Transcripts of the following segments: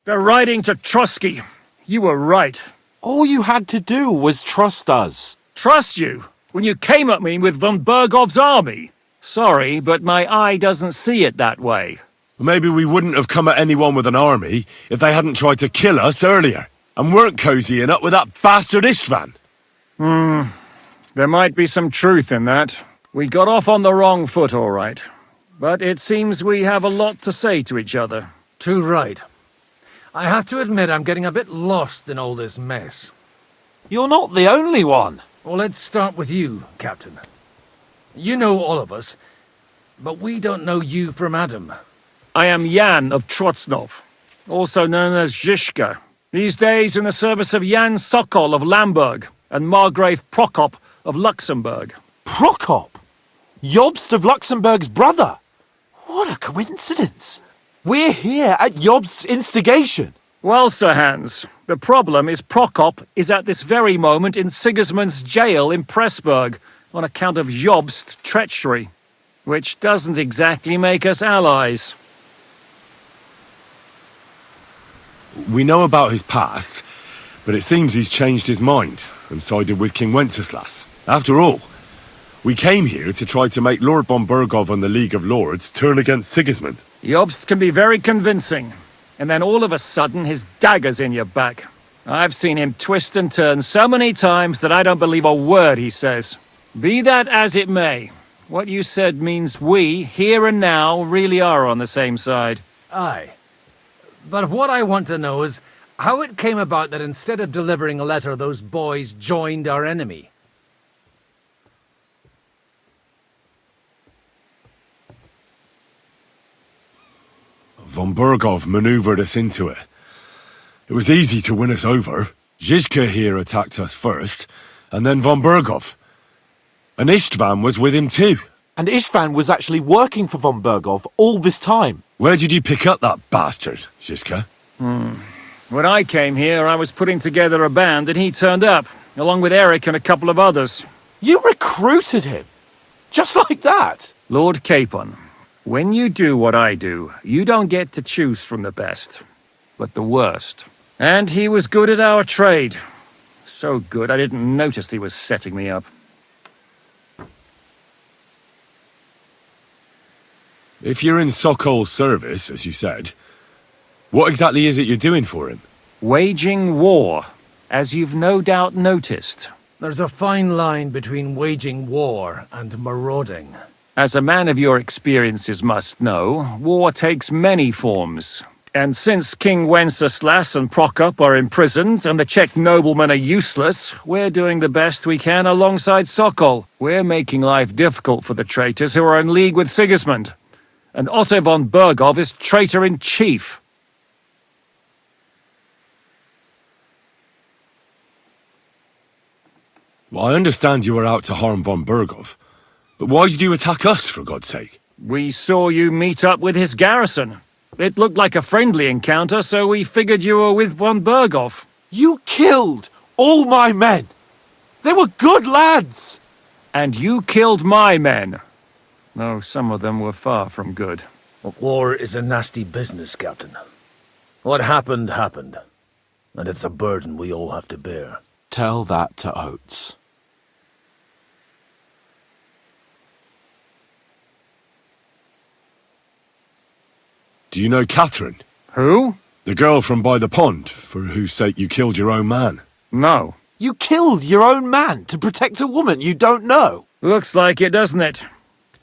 They're riding to Trotsky. You were right. All you had to do was trust us. Trust you? When you came at me with von Bergov's army? Sorry, but my eye doesn't see it that way. Maybe we wouldn't have come at anyone with an army if they hadn't tried to kill us earlier, and weren't cozying up with that bastard Istvan. There might be some truth in that. We got off on the wrong foot, all right. But it seems we have a lot to say to each other. Too right. I have to admit I'm getting a bit lost in all this mess. You're not the only one. Well, let's start with you, Captain. You know all of us, but we don't know you from Adam. I am Jan of Trotsnov, also known as Zizka. These days in the service of Jan Sokol of Lamberg and Margrave Prokop of Luxembourg. Prokop? Jobst of Luxembourg's brother? What a coincidence. We're here at Jobst's instigation. Well, Sir Hans, the problem is Prokop is at this very moment in Sigismund's jail in Pressburg on account of Jobst's treachery, which doesn't exactly make us allies. We know about his past, but it seems he's changed his mind and sided with King Wenceslas. After all, we came here to try to make Lord von Bergov and the League of Lords turn against Sigismund. Jobst can be very convincing, and then all of a sudden his dagger's in your back. I've seen him twist and turn so many times that I don't believe a word he says. Be that as it may, what you said means we, here and now, really are on the same side. Aye. But what I want to know is how it came about that instead of delivering a letter, those boys joined our enemy. Von Bergov maneuvered us into it. It was easy to win us over. Zizka here attacked us first, and then von Bergov. And Istvan was with him too. And Istvan was actually working for von Bergov all this time. Where did you pick up that bastard, Zizka? When I came here, I was putting together a band and he turned up, along with Eric and a couple of others. You recruited him? Just like that? Lord Capon, when you do what I do, you don't get to choose from the best, but the worst. And he was good at our trade. So good I didn't notice he was setting me up. If you're in Sokol's service, as you said, what exactly is it you're doing for him? Waging war, as you've no doubt noticed. There's a fine line between waging war and marauding. As a man of your experiences must know, war takes many forms. And since King Wenceslas and Prokop are imprisoned and the Czech noblemen are useless, we're doing the best we can alongside Sokol. We're making life difficult for the traitors who are in league with Sigismund. And Otto von Bergov is traitor-in-chief. Well, I understand you were out to harm von Bergov, but why did you attack us, for God's sake? We saw you meet up with his garrison. It looked like a friendly encounter, so we figured you were with von Bergov. You killed all my men. They were good lads. And you killed my men. Though some of them were far from good. War is a nasty business, Captain. What happened, happened. And it's a burden we all have to bear. Tell that to Oates. Do you know Catherine? Who? The girl from by the pond, for whose sake you killed your own man. No. You killed your own man to protect a woman you don't know. Looks like it, doesn't it?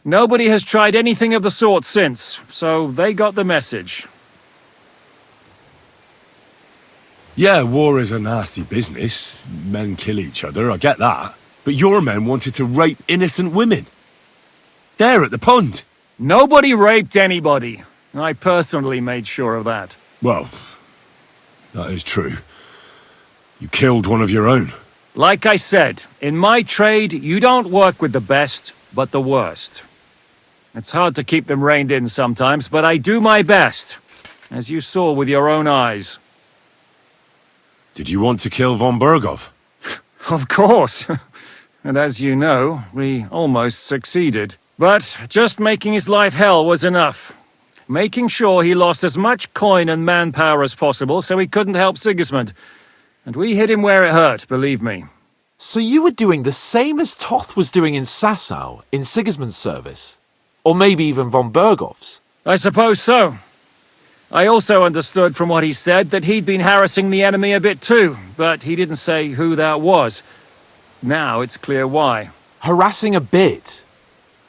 Nobody has tried anything of the sort since, so they got the message. Yeah, war is a nasty business. Men kill each other, I get that. But your men wanted to rape innocent women. There at the pond. Nobody raped anybody. I personally made sure of that. Well, that is true. You killed one of your own. Like I said, in my trade, you don't work with the best, but the worst. It's hard to keep them reined in sometimes, but I do my best, as you saw with your own eyes. Did you want to kill von Bergov? Of course. And as you know, we almost succeeded. But just making his life hell was enough. making sure he lost as much coin and manpower as possible so he couldn't help Sigismund. And we hit him where it hurt, believe me. So you were doing the same as Toth was doing in Sasau, in Sigismund's service? Or maybe even von Bergov's? I suppose so. I also understood from what he said that he'd been harassing the enemy a bit too, but he didn't say who that was. Now it's clear why. Harassing a bit?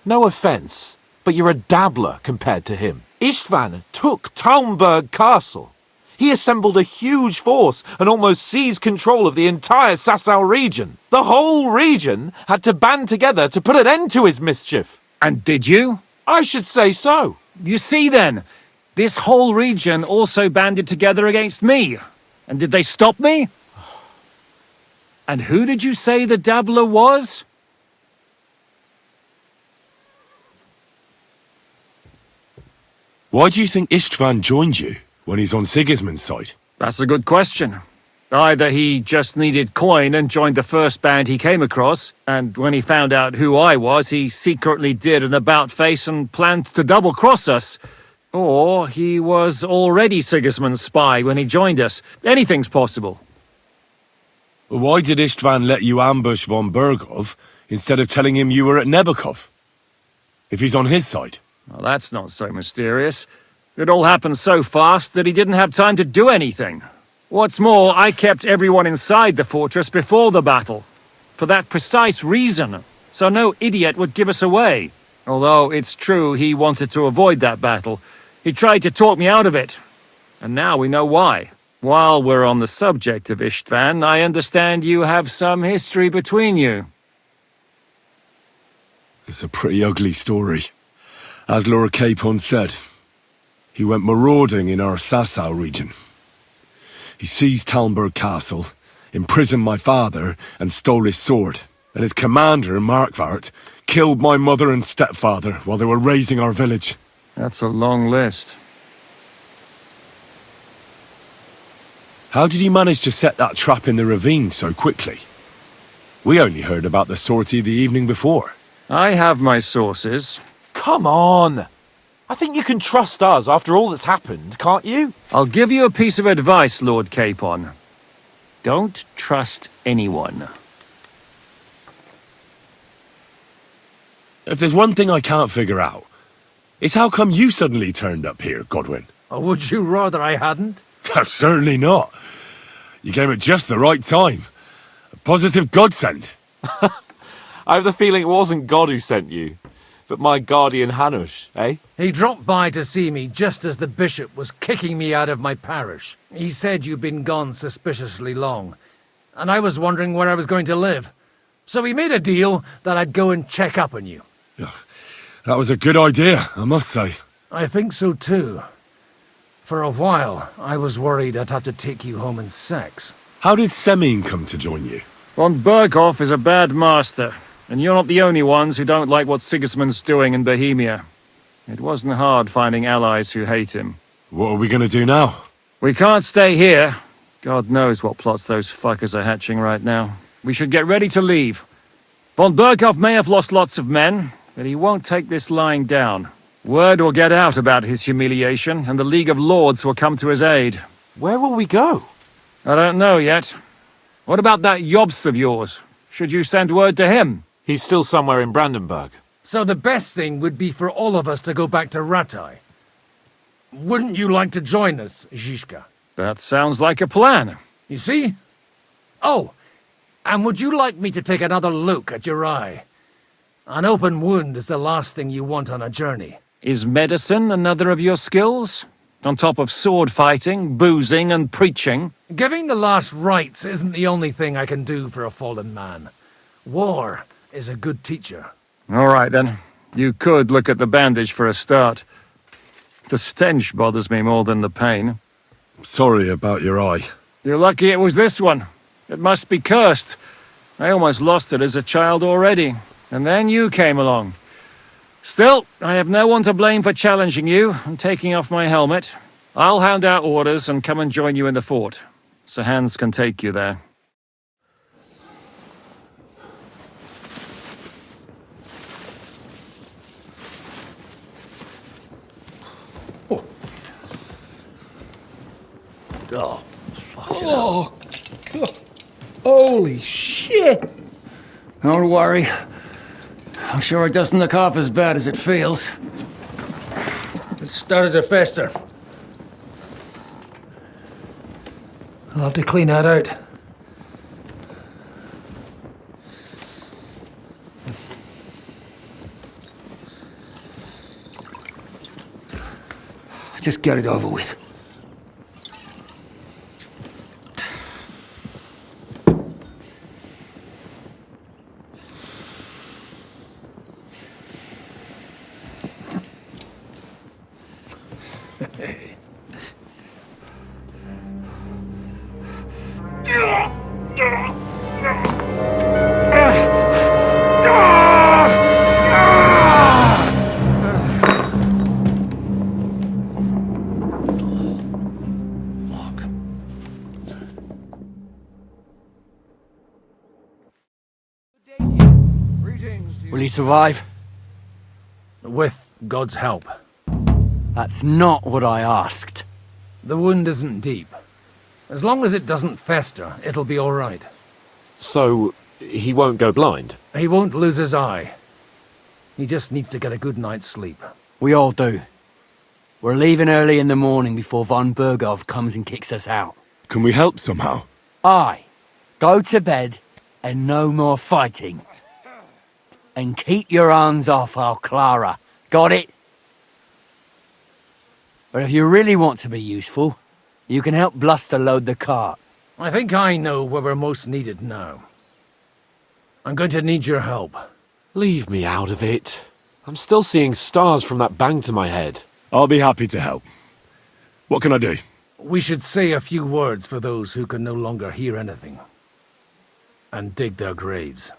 No offence, but you're a dabbler compared to him. Istvan took Talmberg Castle. He assembled a huge force and almost seized control of the entire Sasau region. The whole region had to band together to put an end to his mischief. And did you? I should say so. You see then, this whole region also banded together against me. And did they stop me? And who did you say the dabbler was? Why do you think Istvan joined you when he's on Sigismund's side? That's a good question. Either he just needed coin and joined the first band he came across, and when he found out who I was, he secretly did an about-face and planned to double-cross us. Or he was already Sigismund's spy when he joined us. Anything's possible. Why did Istvan let you ambush von Bergov instead of telling him you were at Nebakov? If he's on his side. Well, that's not so mysterious. It all happened so fast that he didn't have time to do anything. What's more, I kept everyone inside the fortress before the battle. For that precise reason, so no idiot would give us away. Although it's true he wanted to avoid that battle. He tried to talk me out of it. And now we know why. While we're on the subject of Istvan, I understand you have some history between you. It's a pretty ugly story. As Lord Capon said, he went marauding in our Sasau region. He seized Talmberg Castle, imprisoned my father, and stole his sword. And his commander, Markvart, killed my mother and stepfather while they were raising our village. That's a long list. How did he manage to set that trap in the ravine so quickly? We only heard about the sortie the evening before. I have my sources. Come on! I think you can trust us after all that's happened, can't you? I'll give you a piece of advice, Lord Capon. Don't trust anyone. If there's one thing I can't figure out, it's how come you suddenly turned up here, Godwin? Or would you rather I hadn't? Certainly not. You came at just the right time. A positive godsend. I have the feeling it wasn't God who sent you, but my guardian Hanush, eh? He dropped by to see me just as the bishop was kicking me out of my parish. He said you'd been gone suspiciously long, and I was wondering where I was going to live. So we made a deal that I'd go and check up on you. That was a good idea, I must say. I think so too. For a while, I was worried I'd have to take you home in sex. How did Semyon come to join you? Von Berghoff is a bad master, and you're not the only ones who don't like what Sigismund's doing in Bohemia. It wasn't hard finding allies who hate him. What are we gonna do now? We can't stay here. God knows what plots those fuckers are hatching right now. We should get ready to leave. Von Berghoff may have lost lots of men, but he won't take this lying down. Word will get out about his humiliation, and the League of Lords will come to his aid. Where will we go? I don't know yet. What about that Jobst of yours? Should you send word to him? He's still somewhere in Brandenburg. So the best thing would be for all of us to go back to Ratai. Wouldn't you like to join us, Zizka? That sounds like a plan. You see? Oh, and would you like me to take another look at your eye? An open wound is the last thing you want on a journey. Is medicine another of your skills? On top of sword fighting, boozing, and preaching? Giving the last rites isn't the only thing I can do for a fallen man. War is a good teacher. All right, then. You could look at the bandage for a start. The stench bothers me more than the pain. Sorry about your eye. You're lucky it was this one. It must be cursed. I almost lost it as a child already. And then you came along. Still, I have no one to blame for challenging you and taking off my helmet. I'll hound out orders and come and join you in the fort. Sir Hans can take you there. Oh, fucking Oh, God. Holy shit! Don't worry. I'm sure it doesn't look half as bad as it feels. It started to fester. I'll have to clean that out. Just get it over with. Will he survive? With God's help. That's not what I asked. The wound isn't deep. As long as it doesn't fester, it'll be all right. So, he won't go blind? He won't lose his eye. He just needs to get a good night's sleep. We all do. We're leaving early in the morning before von Bergov comes and kicks us out. Can we help somehow? Aye. Go to bed and no more fighting. And keep your hands off our Clara. Got it? But if you really want to be useful, you can help Bluster load the cart. I think I know where we're most needed now. I'm going to need your help. Leave me out of it. I'm still seeing stars from that bang to my head. I'll be happy to help. What can I do? We should say a few words for those who can no longer hear anything. And dig their graves.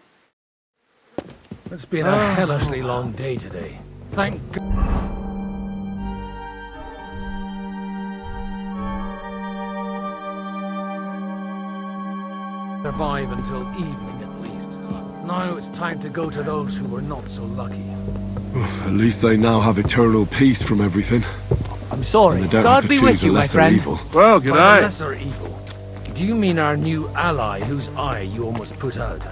It's been a hellishly long day today. Thank God. Survive until evening at least. Now it's time to go to those who were not so lucky. At least they now have eternal peace from everything. I'm sorry. And they don't God have to be choose with a you, my lesser friend. evil. Well, good By night. lesser evil, do you mean our new ally whose eye you almost put out?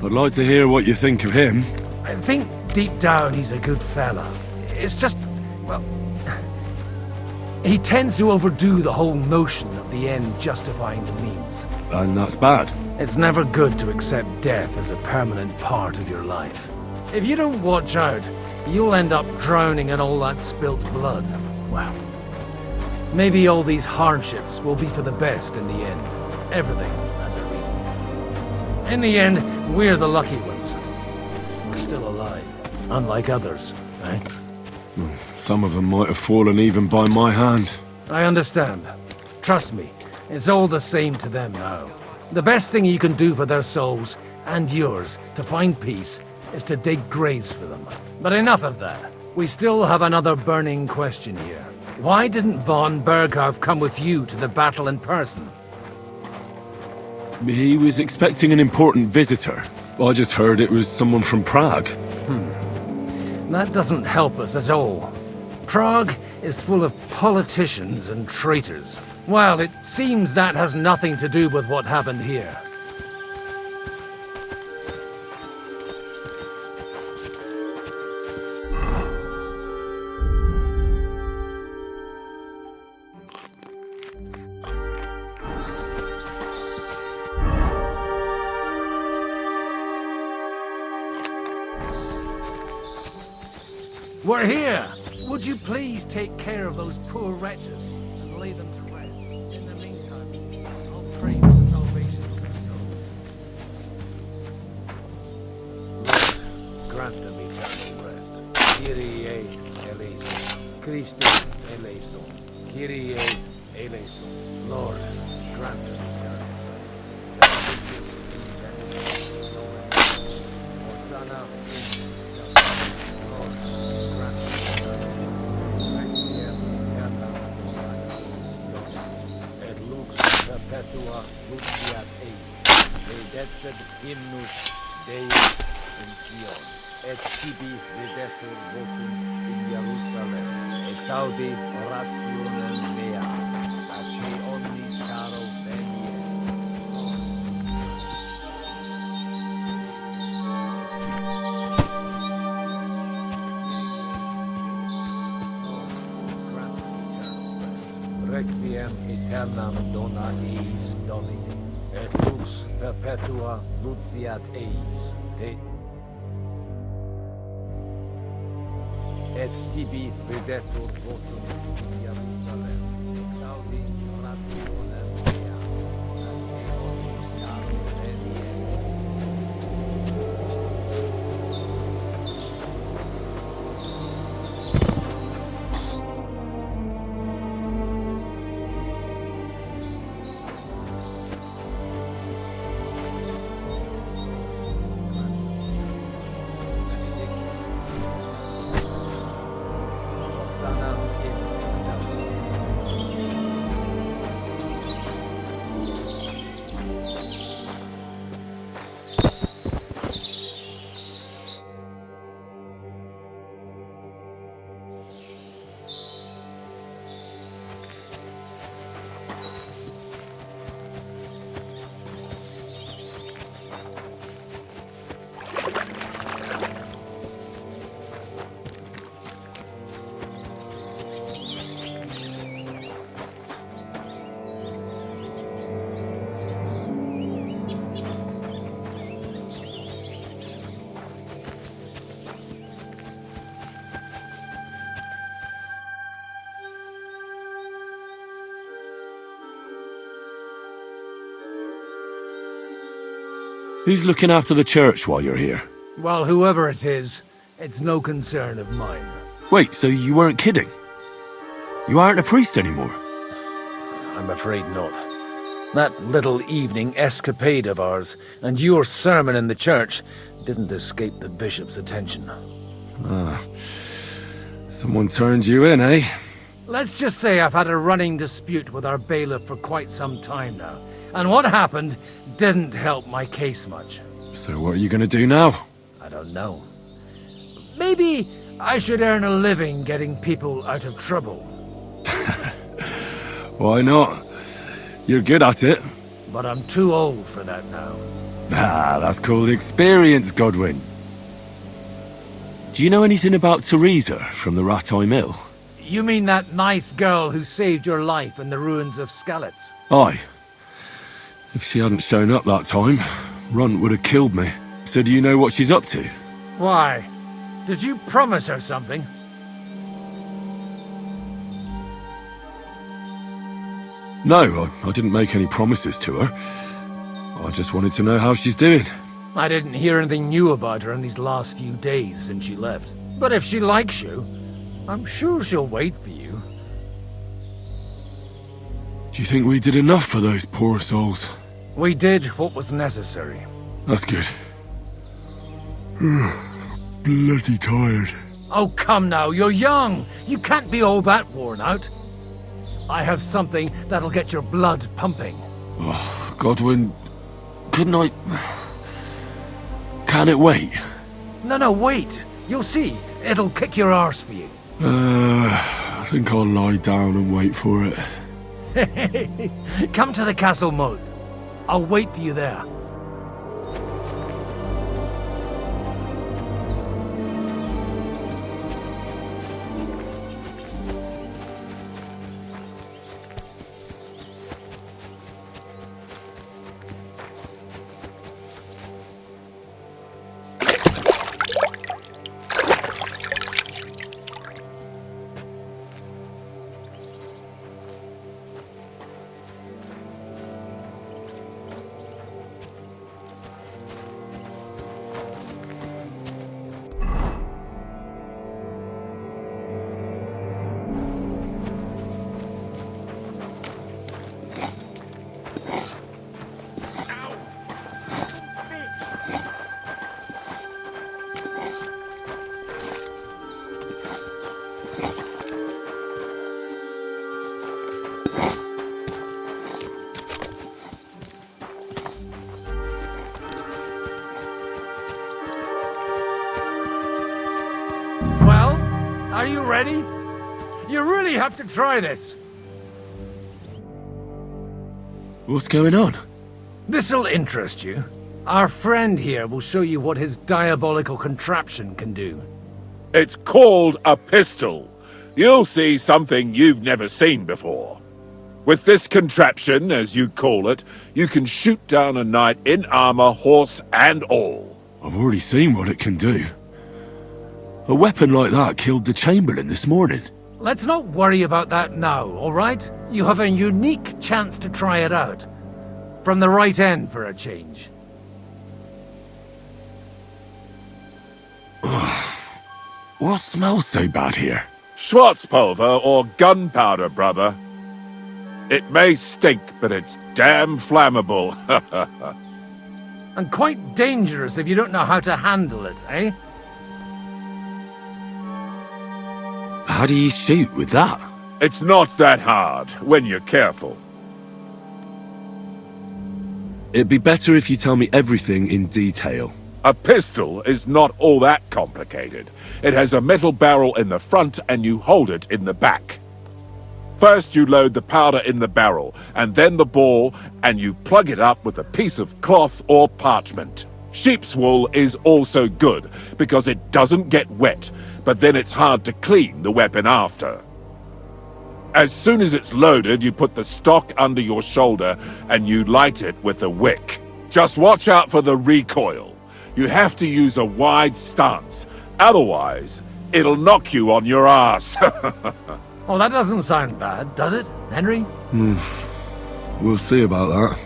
I'd like to hear what you think of him. I think deep down he's a good fella. It's just, well, he tends to overdo the whole notion of the end justifying the means. And that's bad. It's never good to accept death as a permanent part of your life. If you don't watch out, you'll end up drowning in all that spilt blood. Well, maybe all these hardships will be for the best in the end. Everything has a reason. In the end, we're the lucky ones. We're still alive, unlike others, right? Some of them might have fallen even by my hand. I understand. Trust me, it's all the same to them now. The best thing you can do for their souls, and yours, to find peace, is to dig graves for them. But enough of that. We still have another burning question here. Why didn't von Berghoff come with you to the battle in person? He was expecting an important visitor. I just heard it was someone from Prague. That doesn't help us at all. Prague is full of politicians and traitors. Well, it seems that has nothing to do with what happened here. We're here! Would you please take care of those poor wretches and lay them to rest? In the meantime, I'll pray for the salvation of their souls. Lord, grant them eternal rest. Kyrie eleison. Christe eleison. Kyrie eleison. Lord, grant them eternal rest. Hosanna in the Lord, grant them eternal rest. Et lux perpetua luxiat eis, redexet hymnus Dei in Sion, et tibi redetur votum in Jerusalem. exaudi orationem mea, ace omnis caro veniet. Requiem aeternam dona eis Domini, et lux perpetua luciat eis, et tibi videtur votum Jerusalem, exaudi orationem mea, ace omnis caro veniet. Sanam in excelsis. Who's looking after the church while you're here? Well, whoever it is, it's no concern of mine. Wait, so you weren't kidding? You aren't a priest anymore? I'm afraid not. That little evening escapade of ours, and your sermon in the church, didn't escape the bishop's attention. Someone turned you in, eh? Let's just say I've had a running dispute with our bailiff for quite some time now, and what happened didn't help my case much. So what are you gonna do now? I don't know. Maybe I should earn a living getting people out of trouble. Why not? You're good at it. But I'm too old for that now. Ah, that's called experience, Godwin. Do you know anything about Teresa from the Rattay Mill? You mean that nice girl who saved your life in the ruins of Skalitz? Aye. If she hadn't shown up that time, Runt would have killed me. So do you know what she's up to? Why? Did you promise her something? No, I didn't make any promises to her. I just wanted to know how she's doing. I didn't hear anything new about her in these last few days since she left. But if she likes you, I'm sure she'll wait for you. Do you think we did enough for those poor souls? We did what was necessary. That's good. Bloody tired. Oh, come now, you're young. You can't be all that worn out. I have something that'll get your blood pumping. Oh, Godwin, couldn't I... Can it wait? No, wait. You'll see. It'll kick your arse for you. I think I'll lie down and wait for it. Come to the castle moat. I'll wait for you there. Well, are you ready? You really have to try this. What's going on? This'll interest you. Our friend here will show you what his diabolical contraption can do. It's called a pistol. You'll see something you've never seen before. With this contraption, as you call it, you can shoot down a knight in armor, horse and all. I've already seen what it can do. A weapon like that killed the Chamberlain this morning. Let's not worry about that now, all right? You have a unique chance to try it out. From the right end for a change. What smells so bad here? Schwarzpulver or gunpowder, brother. It may stink, but it's damn flammable. And quite dangerous if you don't know how to handle it, eh? How do you shoot with that? It's not that hard, when you're careful. It'd be better if you tell me everything in detail. A pistol is not all that complicated. It has a metal barrel in the front and you hold it in the back. First you load the powder in the barrel, and then the ball, and you plug it up with a piece of cloth or parchment. Sheep's wool is also good, because it doesn't get wet, but then it's hard to clean the weapon after. As soon as it's loaded, you put the stock under your shoulder, and you light it with a wick. Just watch out for the recoil. You have to use a wide stance, otherwise it'll knock you on your ass. Oh, that doesn't sound bad, does it, Henry? We'll see about that.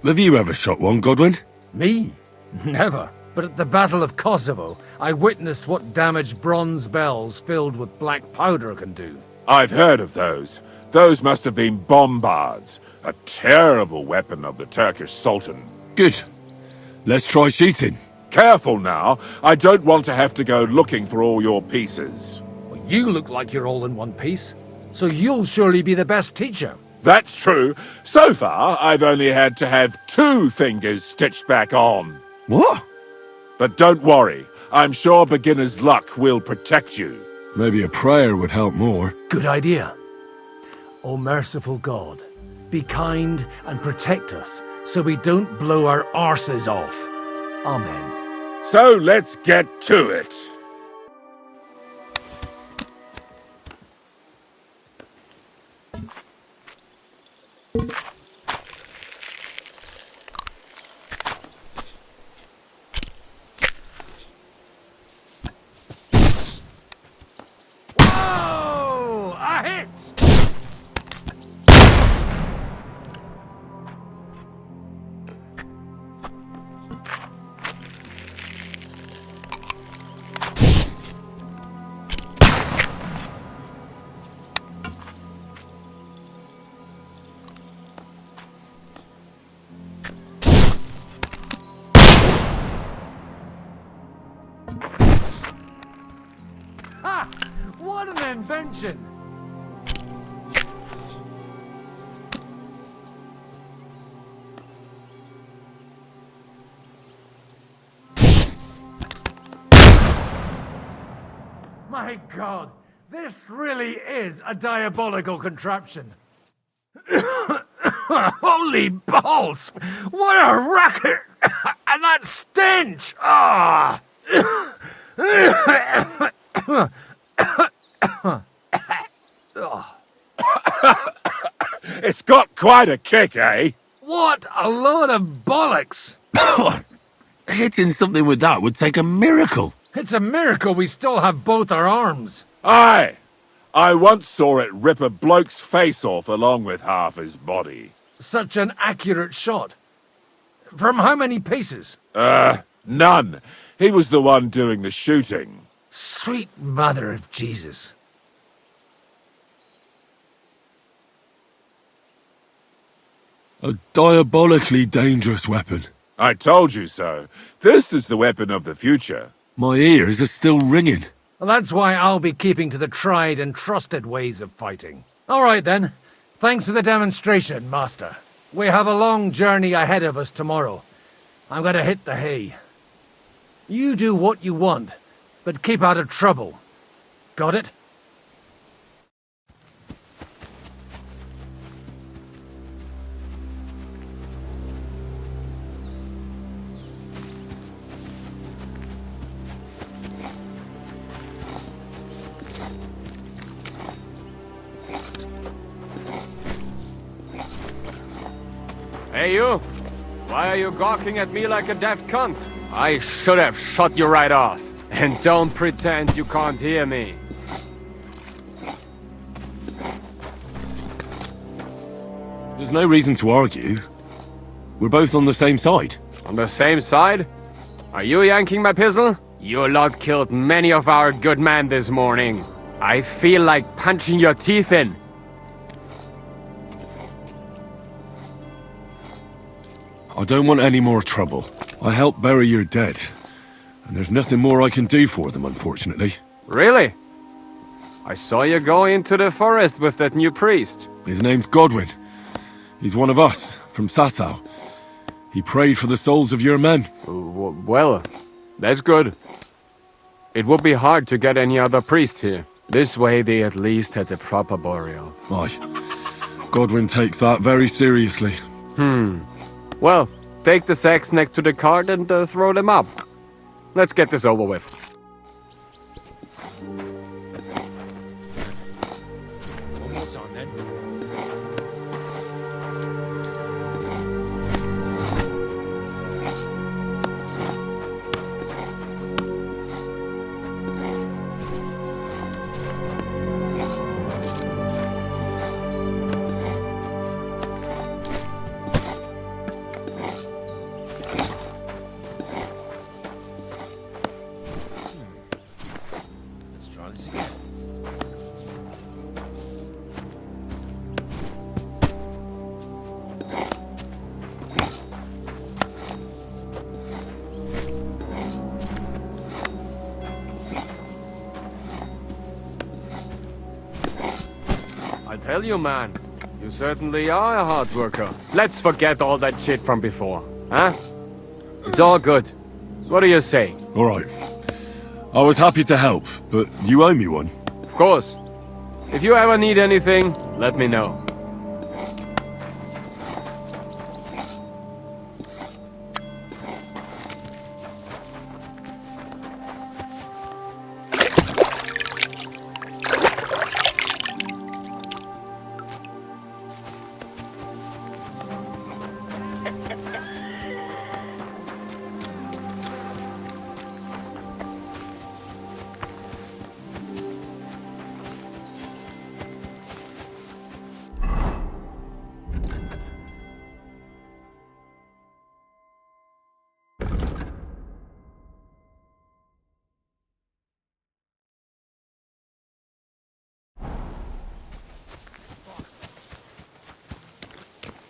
Have you ever shot one, Godwin? Me? Never. But at the Battle of Kosovo, I witnessed what damage bronze bells filled with black powder can do. I've heard of those. Those must have been bombards, a terrible weapon of the Turkish Sultan. Good. Let's try shooting. Careful now, I don't want to have to go looking for all your pieces. Well, you look like you're all in one piece, so you'll surely be the best teacher. That's true. So far, I've only had to have 2 fingers stitched back on. What? But don't worry, I'm sure beginner's luck will protect you. Maybe a prayer would help more. Good idea. O merciful God, be kind and protect us so we don't blow our arses off. Amen. So let's get to it. Whoa! A hit! Ha! What an invention! My God, this really is a diabolical contraption. Holy balls! What a racket! And that stench! Ah! It's got quite a kick, eh? What a load of bollocks! Hitting something with that would take a miracle. It's a miracle we still have both our arms. Aye! I once saw it rip a bloke's face off along with half his body. Such an accurate shot. From how many paces? None. He was the one doing the shooting. Sweet mother of Jesus. A diabolically dangerous weapon. I told you so. This is the weapon of the future. My ears are still ringing. Well, that's why I'll be keeping to the tried and trusted ways of fighting. All right then. Thanks for the demonstration, Master. We have a long journey ahead of us tomorrow. I'm gonna hit the hay. You do what you want, but keep out of trouble. Got it? Hey you! Why are you gawking at me like a deaf cunt? I should have shot you right off. And don't pretend you can't hear me. There's no reason to argue. We're both on the same side. On the same side? Are you yanking my pistol? Your lot killed many of our good men this morning. I feel like punching your teeth in. I don't want any more trouble. I helped bury your dead. And there's nothing more I can do for them, unfortunately. Really? I saw you go into the forest with that new priest. His name's Godwin. He's one of us, from Sasau. He prayed for the souls of your men. Well, that's good. It would be hard to get any other priest here. This way they at least had a proper burial. Aye. Godwin takes that very seriously. Well, take the sacks next to the cart and throw them up. Let's get this over with. One more time, then. Let's try this again. I tell you, man, you certainly are a hard worker. Let's forget all that shit from before, huh? It's all good. What do you say? All right. I was happy to help, but you owe me one. Of course. If you ever need anything, let me know.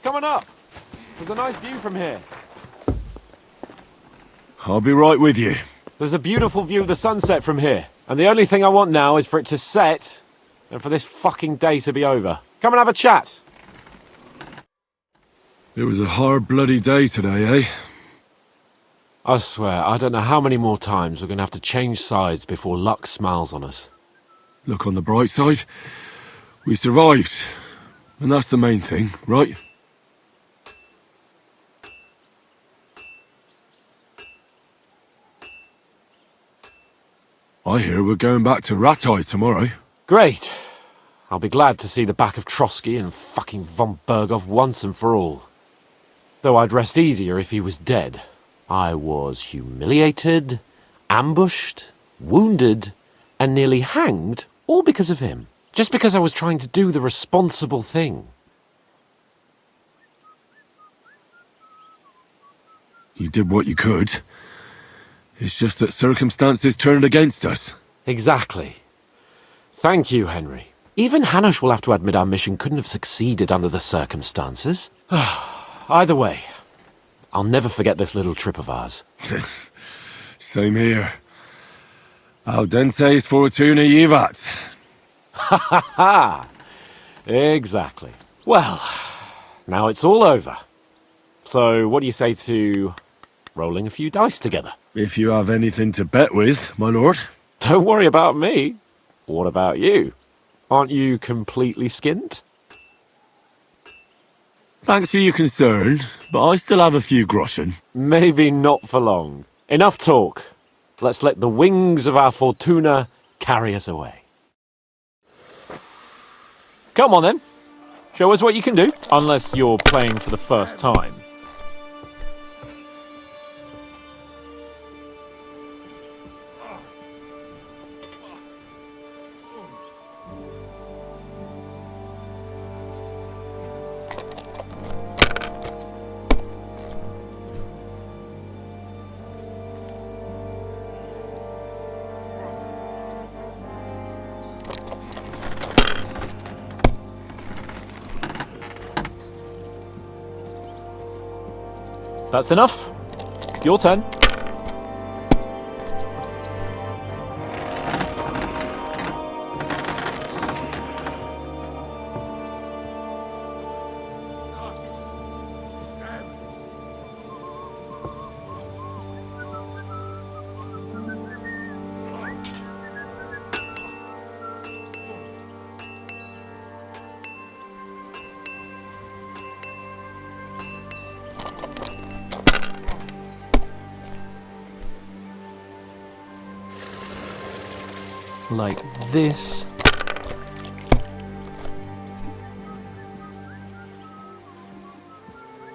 Coming up. There's a nice view from here. I'll be right with you. There's a beautiful view of the sunset from here. And the only thing I want now is for it to set and for this fucking day to be over. Come and have a chat. It was a hard bloody day today, eh? I swear, I don't know how many more times we're going to have to change sides before luck smiles on us. Look on the bright side. We survived. And that's the main thing, right? I hear we're going back to Ratai tomorrow. Great. I'll be glad to see the back of Trotsky and fucking von Berghoff once and for all. Though I'd rest easier if he was dead. I was humiliated, ambushed, wounded, and nearly hanged, all because of him. Just because I was trying to do the responsible thing. You did what you could. It's just that circumstances turned against us. Exactly. Thank you, Henry. Even Hanush will have to admit our mission couldn't have succeeded under the circumstances. Either way, I'll never forget this little trip of ours. Same here. Al dentes fortuna jivat. Ha! Exactly. Well, now it's all over. So what do you say to rolling a few dice together? If you have anything to bet with, my lord. Don't worry about me. What about you? Aren't you completely skinned? Thanks for your concern, but I still have a few groschen. Maybe not for long. Enough talk. Let's let the wings of our Fortuna carry us away. Come on then. Show us what you can do. Unless you're playing for the first time. That's enough. Your turn. Like this.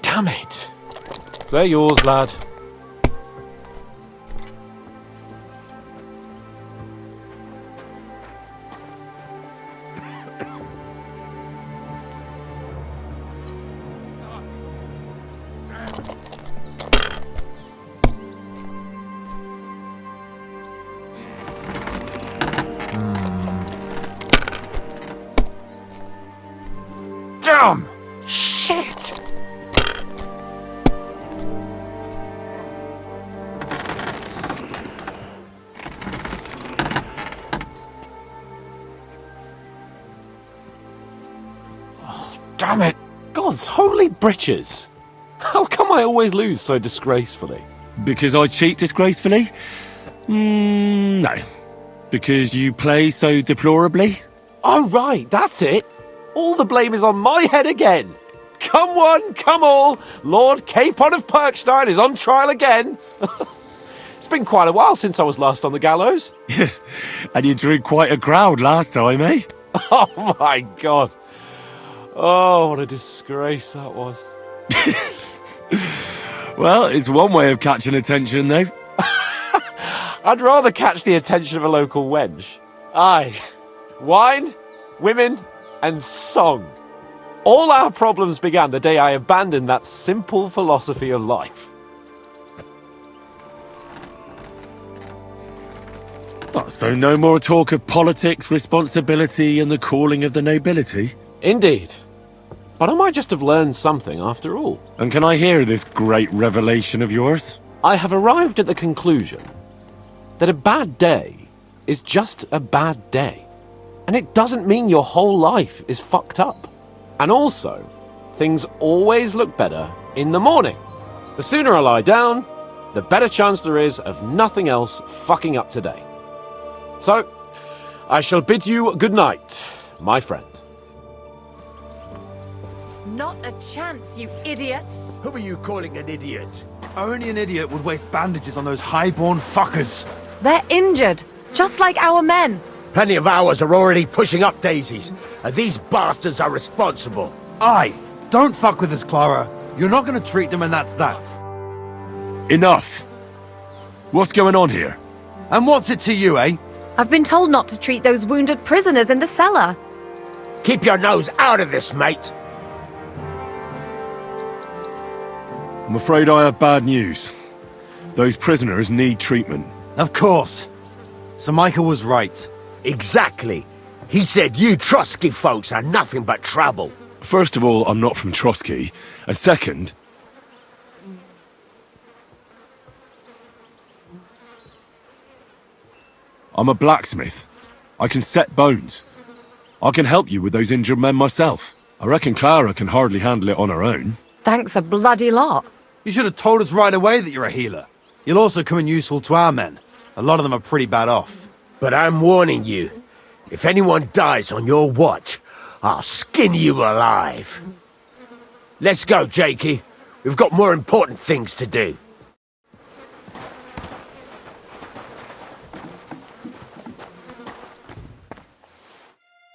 Damn it! They're yours, lad. Damn! Shit! Oh, damn it! God's holy britches! How come I always lose so disgracefully? Because I cheat disgracefully? No. Because you play so deplorably? Oh, right, that's it! All the blame is on my head again! Come one, come all! Lord Capon of Perkstein is on trial again! It's been quite a while since I was last on the gallows. And you drew quite a crowd last time, eh? Oh my god! Oh, what a disgrace that was. Well, it's one way of catching attention, though. I'd rather catch the attention of a local wench. Aye. Wine, women, and song. All our problems began the day I abandoned that simple philosophy of life. Oh, so no more talk of politics, responsibility, and the calling of the nobility? Indeed. But I might just have learned something after all. And can I hear this great revelation of yours? I have arrived at the conclusion that a bad day is just a bad day. And it doesn't mean your whole life is fucked up. And also, things always look better in the morning. The sooner I lie down, the better chance there is of nothing else fucking up today. So, I shall bid you good night, my friend. Not a chance, you idiots! Who are you calling an idiot? Only an idiot would waste bandages on those highborn fuckers. They're injured, just like our men. Plenty of ours are already pushing up daisies, and these bastards are responsible. Aye, don't fuck with us, Clara. You're not gonna treat them and that's that. Enough! What's going on here? And what's it to you, eh? I've been told not to treat those wounded prisoners in the cellar. Keep your nose out of this, mate. I'm afraid I have bad news. Those prisoners need treatment. Of course. Sir Michael was right. Exactly. He said you Trotsky folks are nothing but trouble. First of all, I'm not from Trotsky. And second... I'm a blacksmith. I can set bones. I can help you with those injured men myself. I reckon Clara can hardly handle it on her own. Thanks a bloody lot. You should have told us right away that you're a healer. You'll also come in useful to our men. A lot of them are pretty bad off. But I'm warning you. If anyone dies on your watch, I'll skin you alive. Let's go, Jakey. We've got more important things to do.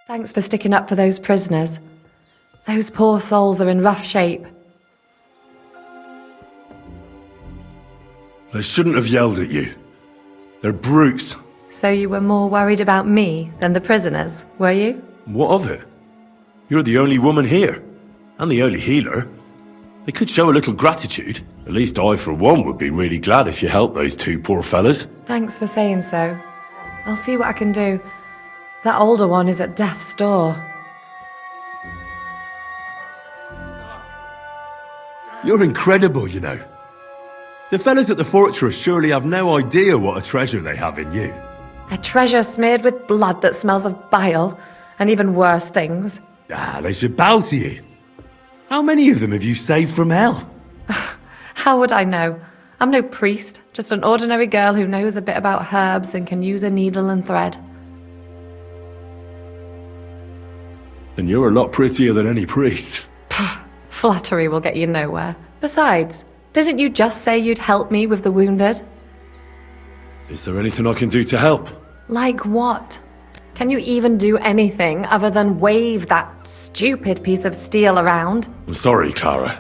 Thanks for sticking up for those prisoners. Those poor souls are in rough shape. They shouldn't have yelled at you. They're brutes. So you were more worried about me than the prisoners, were you? What of it? You're the only woman here. And the only healer. They could show a little gratitude. At least I, for one, would be really glad if you helped those two poor fellas. Thanks for saying so. I'll see what I can do. That older one is at death's door. You're incredible, you know. The fellas at the fortress surely have no idea what a treasure they have in you. A treasure smeared with blood that smells of bile, and even worse things. Ah, they should bow to you. How many of them have you saved from hell? How would I know? I'm no priest, just an ordinary girl who knows a bit about herbs and can use a needle and thread. And you're a lot prettier than any priest. Flattery will get you nowhere. Besides, didn't you just say you'd help me with the wounded? Is there anything I can do to help? Like what? Can you even do anything other than wave that stupid piece of steel around? I'm sorry, Clara.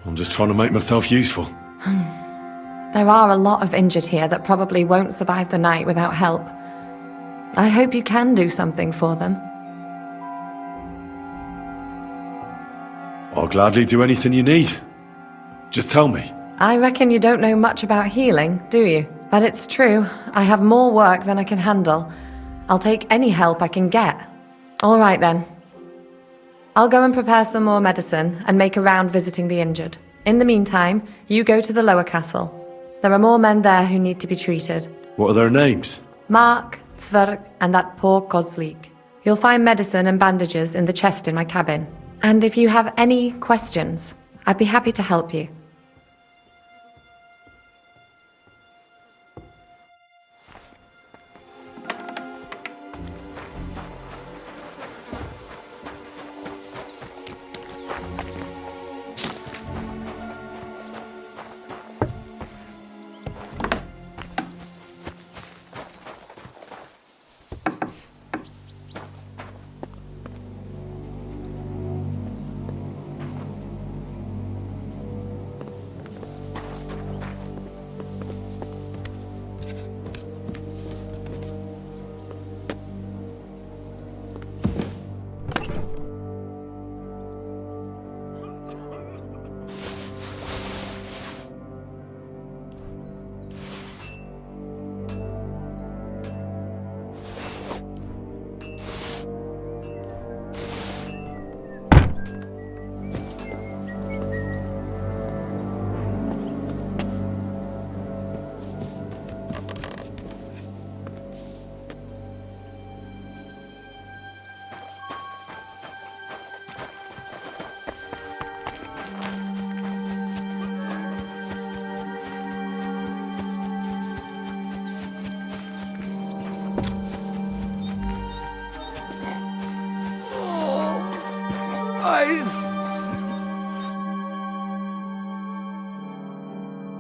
I'm just trying to make myself useful. There are a lot of injured here that probably won't survive the night without help. I hope you can do something for them. I'll gladly do anything you need. Just tell me. I reckon you don't know much about healing, do you? But it's true. I have more work than I can handle. I'll take any help I can get. All right then. I'll go and prepare some more medicine and make a round visiting the injured. In the meantime, you go to the lower castle. There are more men there who need to be treated. What are their names? Mark, Zwerg, and that poor Godsleek. You'll find medicine and bandages in the chest in my cabin. And if you have any questions, I'd be happy to help you.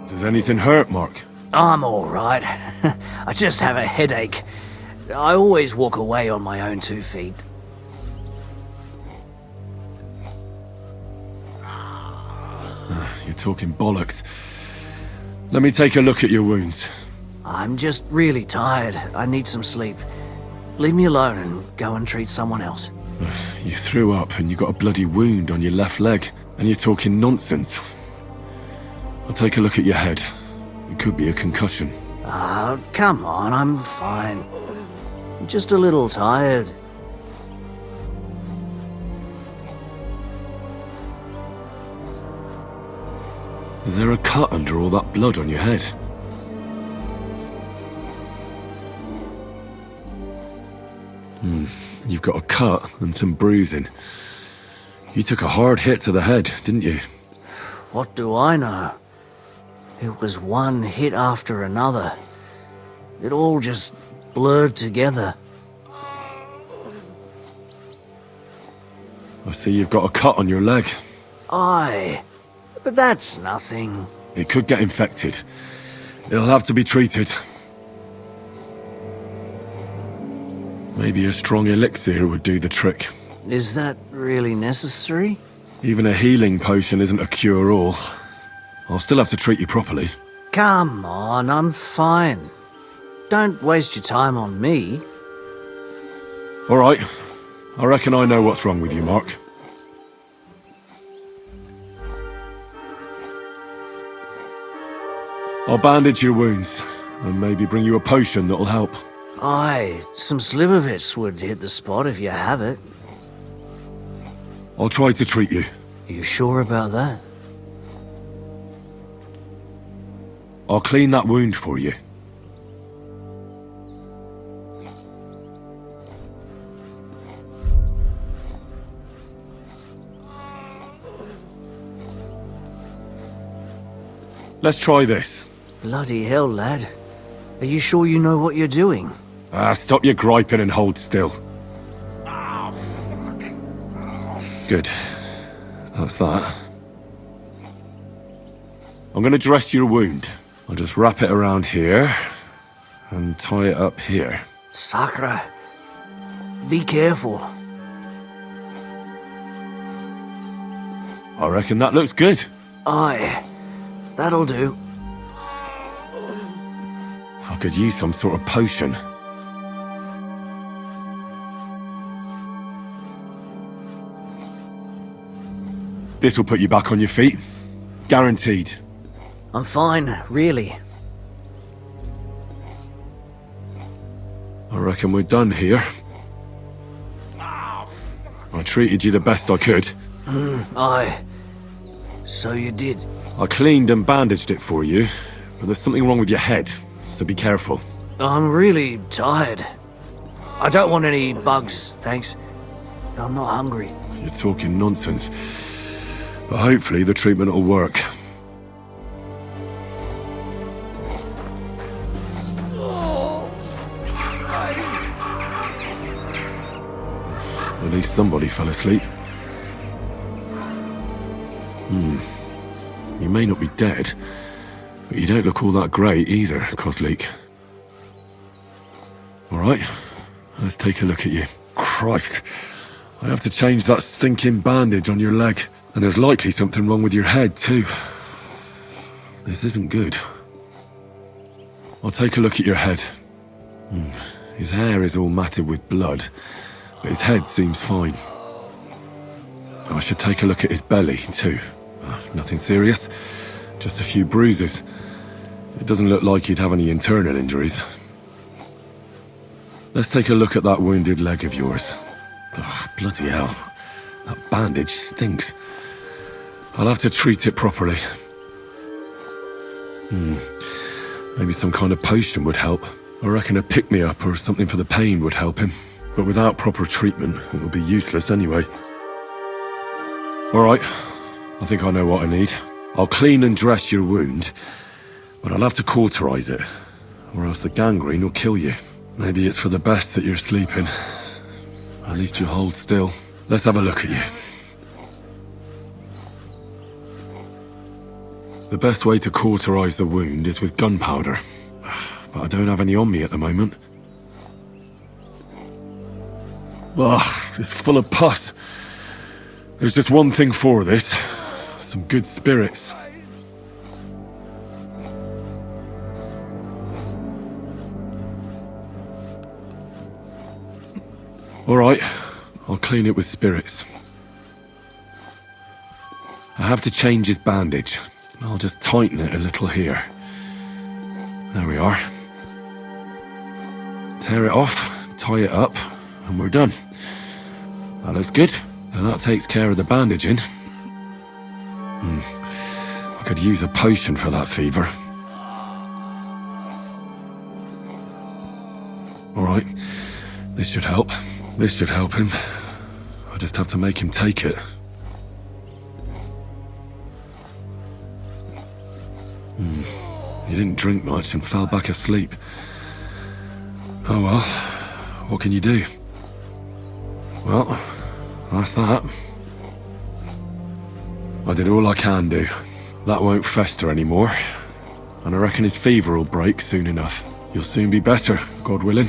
Does anything hurt, Mark? I'm all right. I just have a headache. I always walk away on my own 2 feet. You're talking bollocks. Let me take a look at your wounds. I'm just really tired. I need some sleep. Leave me alone and go and treat someone else. You threw up and you got a bloody wound on your left leg, and you're talking nonsense. I'll take a look at your head. It could be a concussion. Ah, come on, I'm fine. I'm just a little tired. Is there a cut under all that blood on your head? You've got a cut and some bruising. You took a hard hit to the head, didn't you? What do I know? It was one hit after another. It all just blurred together. I see you've got a cut on your leg. Aye, but that's nothing. It could get infected. It'll have to be treated. Maybe a strong elixir would do the trick. Is that really necessary? Even a healing potion isn't a cure-all. I'll still have to treat you properly. Come on, I'm fine. Don't waste your time on me. All right. I reckon I know what's wrong with you, Mark. I'll bandage your wounds, and maybe bring you a potion that'll help. Aye, some slivovitz would hit the spot if you have it. I'll try to treat you. You sure about that? I'll clean that wound for you. Let's try this. Bloody hell, lad. Are you sure you know what you're doing? Stop your griping and hold still. Good. That's that. I'm gonna dress your wound. I'll just wrap it around here and tie it up here. Sakra. Be careful. I reckon that looks good. Aye. That'll do. I could use some sort of potion. This will put you back on your feet. Guaranteed. I'm fine, really. I reckon we're done here. I treated you the best I could. Aye. So you did. I cleaned and bandaged it for you, but there's something wrong with your head, so be careful. I'm really tired. I don't want any bugs, thanks. I'm not hungry. You're talking nonsense. But hopefully the treatment will work. At least somebody fell asleep. You may not be dead, but you don't look all that great either, Kozlik. Alright, let's take a look at you. Christ, I have to change that stinking bandage on your leg. And there's likely something wrong with your head, too. This isn't good. I'll take a look at your head. His hair is all matted with blood, but his head seems fine. I should take a look at his belly, too. Nothing serious, just a few bruises. It doesn't look like he'd have any internal injuries. Let's take a look at that wounded leg of yours. Oh, bloody hell. That bandage stinks. I'll have to treat it properly. Maybe some kind of potion would help. I reckon a pick-me-up or something for the pain would help him. But without proper treatment, it would be useless anyway. Alright, I think I know what I need. I'll clean and dress your wound, but I'll have to cauterize it, or else the gangrene will kill you. Maybe it's for the best that you're sleeping. At least you'll hold still. Let's have a look at you. The best way to cauterize the wound is with gunpowder, but I don't have any on me at the moment. Ugh, it's full of pus. There's just one thing for this. Some good spirits. Alright, I'll clean it with spirits. I have to change his bandage. I'll just tighten it a little here. There we are. Tear it off, tie it up, and we're done. That looks good. And that takes care of the bandaging. I could use a potion for that fever. Alright, this should help. This should help him. I just have to make him take it. He didn't drink much and fell back asleep. Oh well, what can you do? Well, that's that. I did all I can do. That won't fester anymore. And I reckon his fever will break soon enough. You'll soon be better, God willing.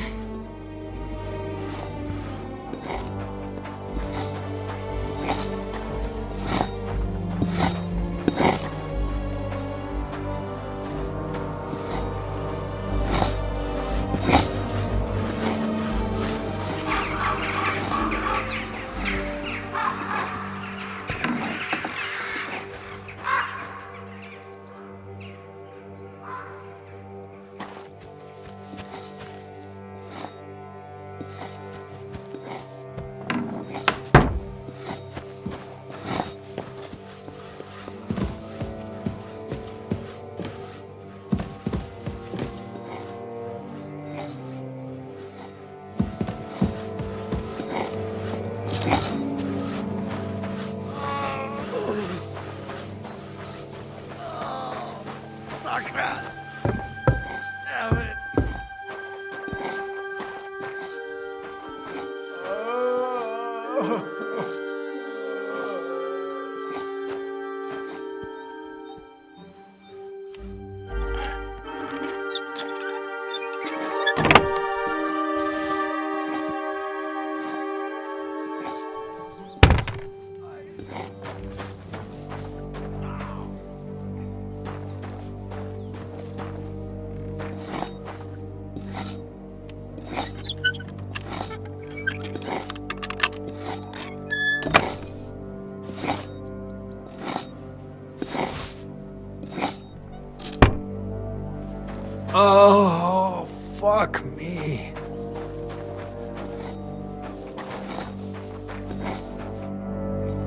Oh, fuck me.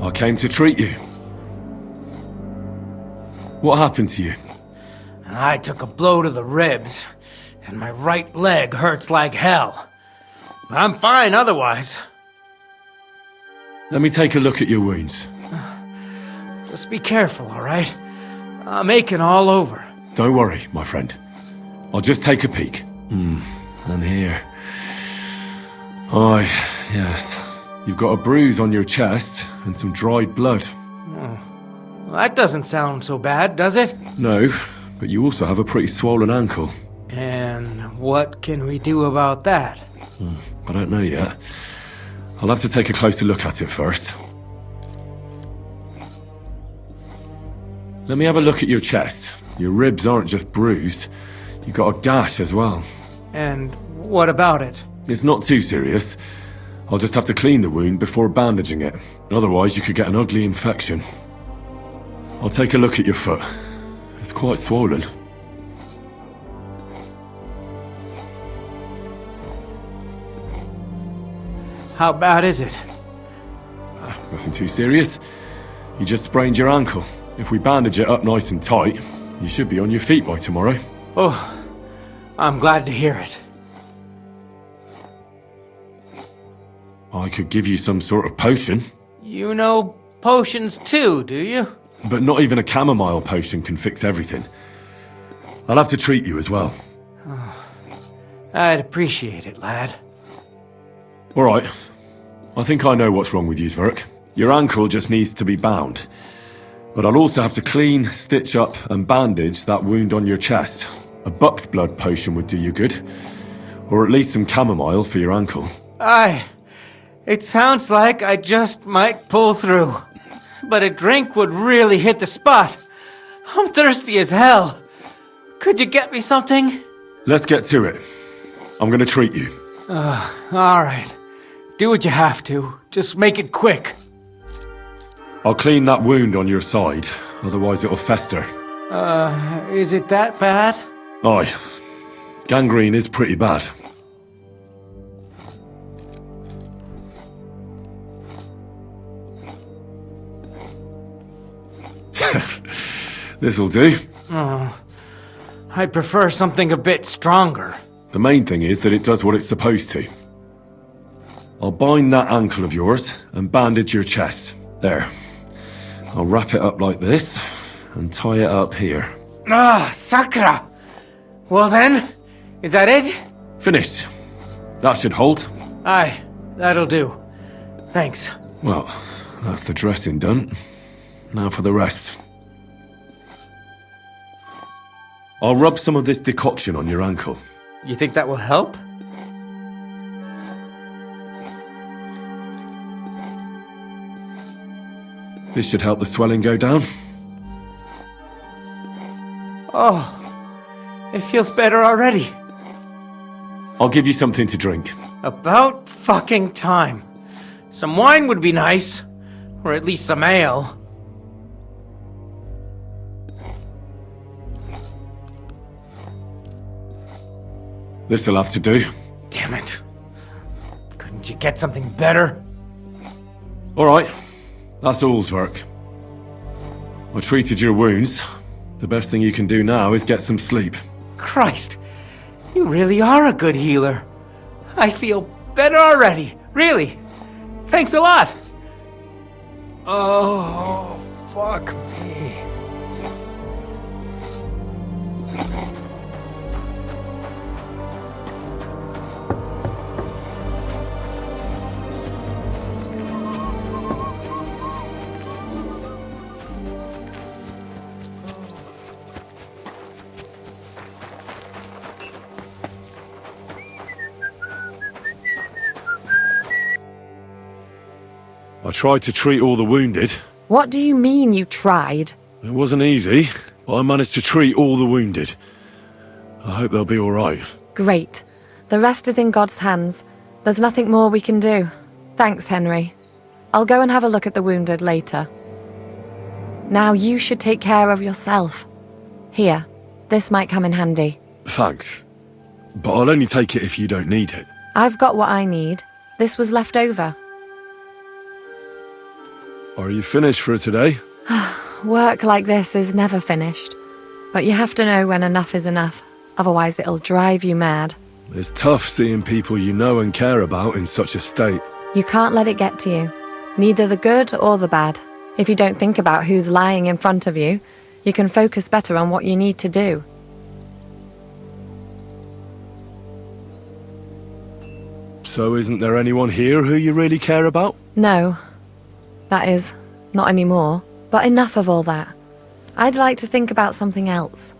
I came to treat you. What happened to you? I took a blow to the ribs, and my right leg hurts like hell. But I'm fine otherwise. Let me take a look at your wounds. Just be careful, all right? I'm aching all over. Don't worry, my friend. I'll just take a peek. And here. Aye, yes. You've got a bruise on your chest and some dried blood. Well, that doesn't sound so bad, does it? No, but you also have a pretty swollen ankle. And what can we do about that? I don't know yet. I'll have to take a closer look at it first. Let me have a look at your chest. Your ribs aren't just bruised. You've got a gash as well. And what about it? It's not too serious. I'll just have to clean the wound before bandaging it. Otherwise, you could get an ugly infection. I'll take a look at your foot. It's quite swollen. How bad is it? Nothing too serious. You just sprained your ankle. If we bandage it up nice and tight, you should be on your feet by tomorrow. Oh, I'm glad to hear it. I could give you some sort of potion. You know potions too, do you? But not even a chamomile potion can fix everything. I'll have to treat you as well. I'd appreciate it, lad. All right. I think I know what's wrong with you, Zverk. Your ankle just needs to be bound. But I'll also have to clean, stitch up, and bandage that wound on your chest. A buck's blood potion would do you good. Or at least some chamomile for your ankle. It sounds like I just might pull through. But a drink would really hit the spot. I'm thirsty as hell. Could you get me something? Let's get to it. I'm gonna treat you. All right. Do what you have to. Just make it quick. I'll clean that wound on your side, otherwise it'll fester. Is it that bad? Aye. Gangrene is pretty bad. This'll do. I'd prefer something a bit stronger. The main thing is that it does what it's supposed to. I'll bind that ankle of yours and bandage your chest. There. I'll wrap it up like this and tie it up here. Ah, Sakra! Well then, is that it? Finished. That should hold. Aye, that'll do. Thanks. Well, that's the dressing done. Now for the rest. I'll rub some of this decoction on your ankle. You think that will help? This should help the swelling go down. Oh, it feels better already. I'll give you something to drink. About fucking time. Some wine would be nice. Or at least some ale. This'll have to do. Damn it. Couldn't you get something better? All right. That's all's work. I treated your wounds. The best thing you can do now is get some sleep. Christ, you really are a good healer. I feel better already, really. Thanks a lot. Oh, fuck me. I tried to treat all the wounded. What do you mean you tried? It wasn't easy, but I managed to treat all the wounded. I hope they'll be all right. Great. The rest is in God's hands. There's nothing more we can do. Thanks, Henry. I'll go and have a look at the wounded later. Now you should take care of yourself. Here, this might come in handy. Thanks. But I'll only take it if you don't need it. I've got what I need. This was left over. Are you finished for today? Work like this is never finished. But you have to know when enough is enough. Otherwise it'll drive you mad. It's tough seeing people you know and care about in such a state. You can't let it get to you. Neither the good or the bad. If you don't think about who's lying in front of you, you can focus better on what you need to do. So isn't there anyone here who you really care about? No. That is, not anymore. But enough of all that. I'd like to think about something else.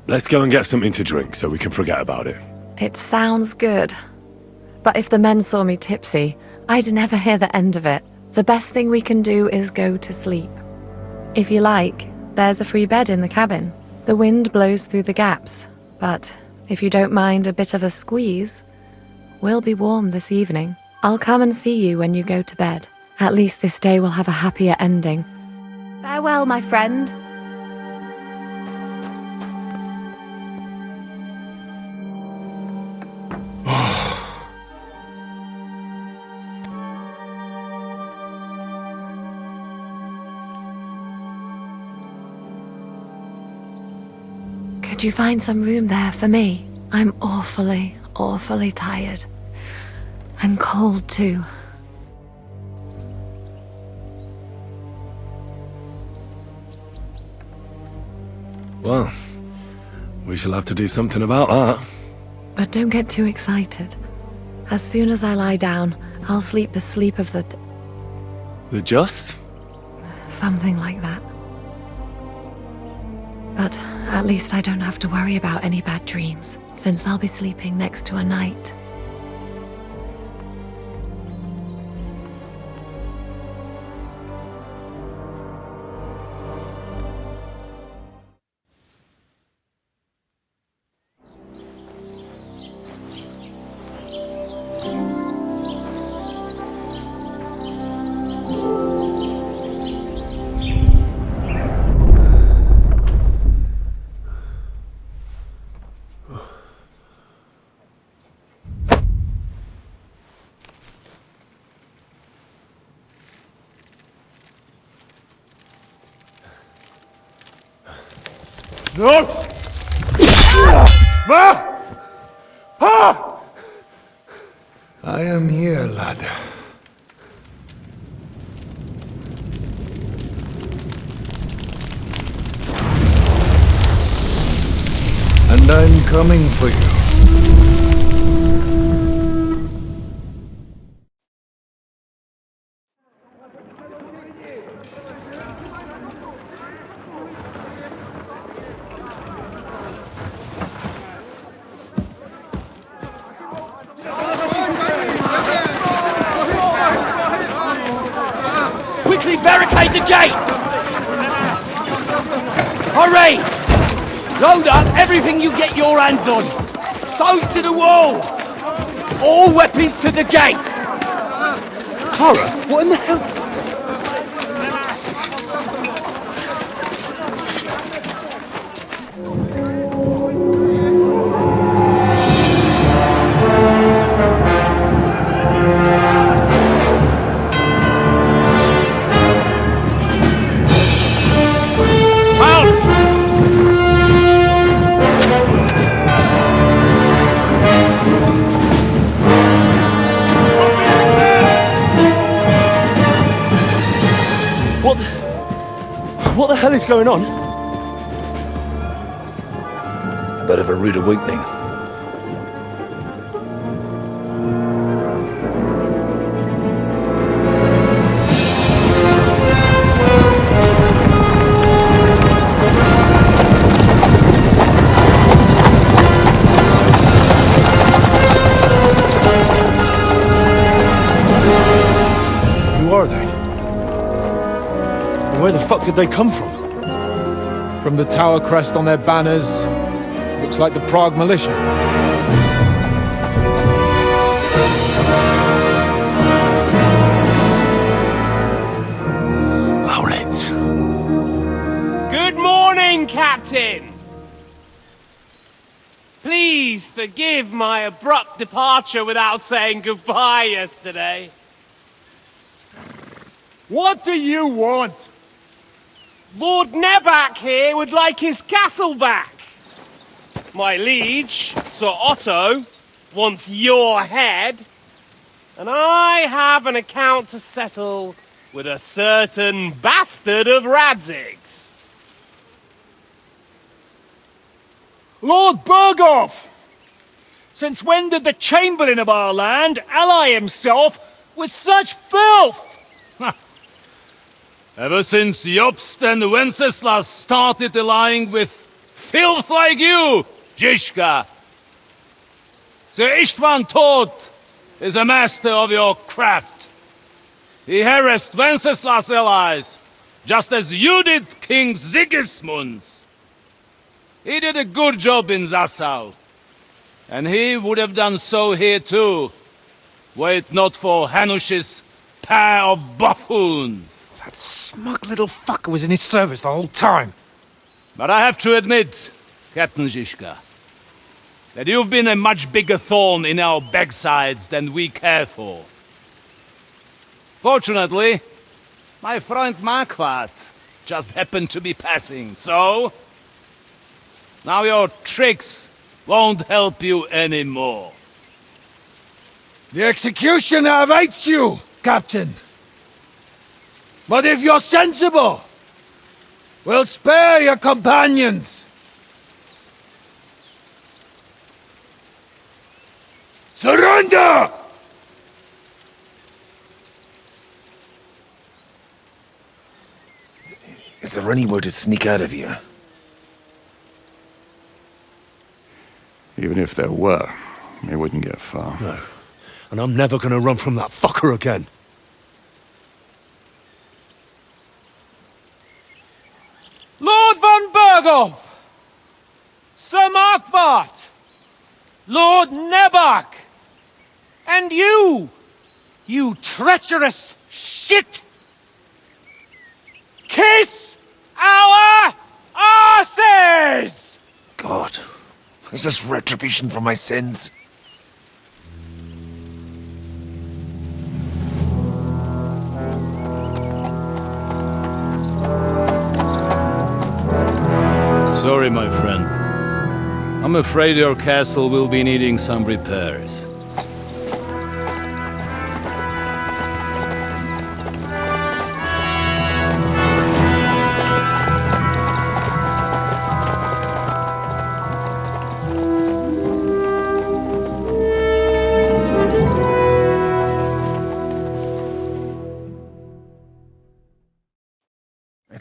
Let's go and get something to drink so we can forget about it. It sounds good. But if the men saw me tipsy, I'd never hear the end of it. The best thing we can do is go to sleep. If you like, there's a free bed in the cabin. The wind blows through the gaps, but if you don't mind a bit of a squeeze, we'll be warm this evening. I'll come and see you when you go to bed. At least this day will have a happier ending. Farewell, my friend. Could you find some room there for me? I'm awfully, awfully tired. And cold too. Well, we shall have to do something about that. But don't get too excited. As soon as I lie down, I'll sleep the sleep of the... The just? something like that. But at least I don't have to worry about any bad dreams, since I'll be sleeping next to a knight. No! I am here, lad. coming for you. Quickly barricade the gate! Hurry! Load up everything you get your hands on! Stones to the wall! All weapons to the gate! Clara, what in the hell? What the hell is going on? Bit of a rude awakening. Who are they? And where the fuck did they come from? From the tower crest on their banners, looks like the Prague militia. Bullets. Good morning, Captain! Please forgive my abrupt departure without saying goodbye yesterday. What do you want? Lord Nebak here would like his castle back. My liege, Sir Otto, wants your head. And I have an account to settle with a certain bastard of Radzig's. Lord Berghoff! Since when did the Chamberlain of our land ally himself with such filth? Ever since Jobst and Wenceslas started allying with filth like you, Zizka. Sir Istvan Todt is a master of your craft. He harassed Wenceslas' allies, just as you did King Sigismund's. He did a good job in Zassau, and he would have done so here too, were it not for Hanush's pair of buffoons. That smug little fucker was in his service the whole time. But I have to admit, Captain Zizka, that you've been a much bigger thorn in our backsides than we care for. Fortunately, my friend Marquardt just happened to be passing, so... now your tricks won't help you anymore. The executioner awaits you, Captain. But if you're sensible, we'll spare your companions. Surrender! Is there anywhere to sneak out of here? Even if there were, it wouldn't get far. No. And I'm never gonna run from that fucker again. Lord von Berghoff! Sir Marquardt! Lord Nebak! And you treacherous shit! Kiss our asses! God, is this retribution for my sins? Sorry, my friend. I'm afraid your castle will be needing some repairs.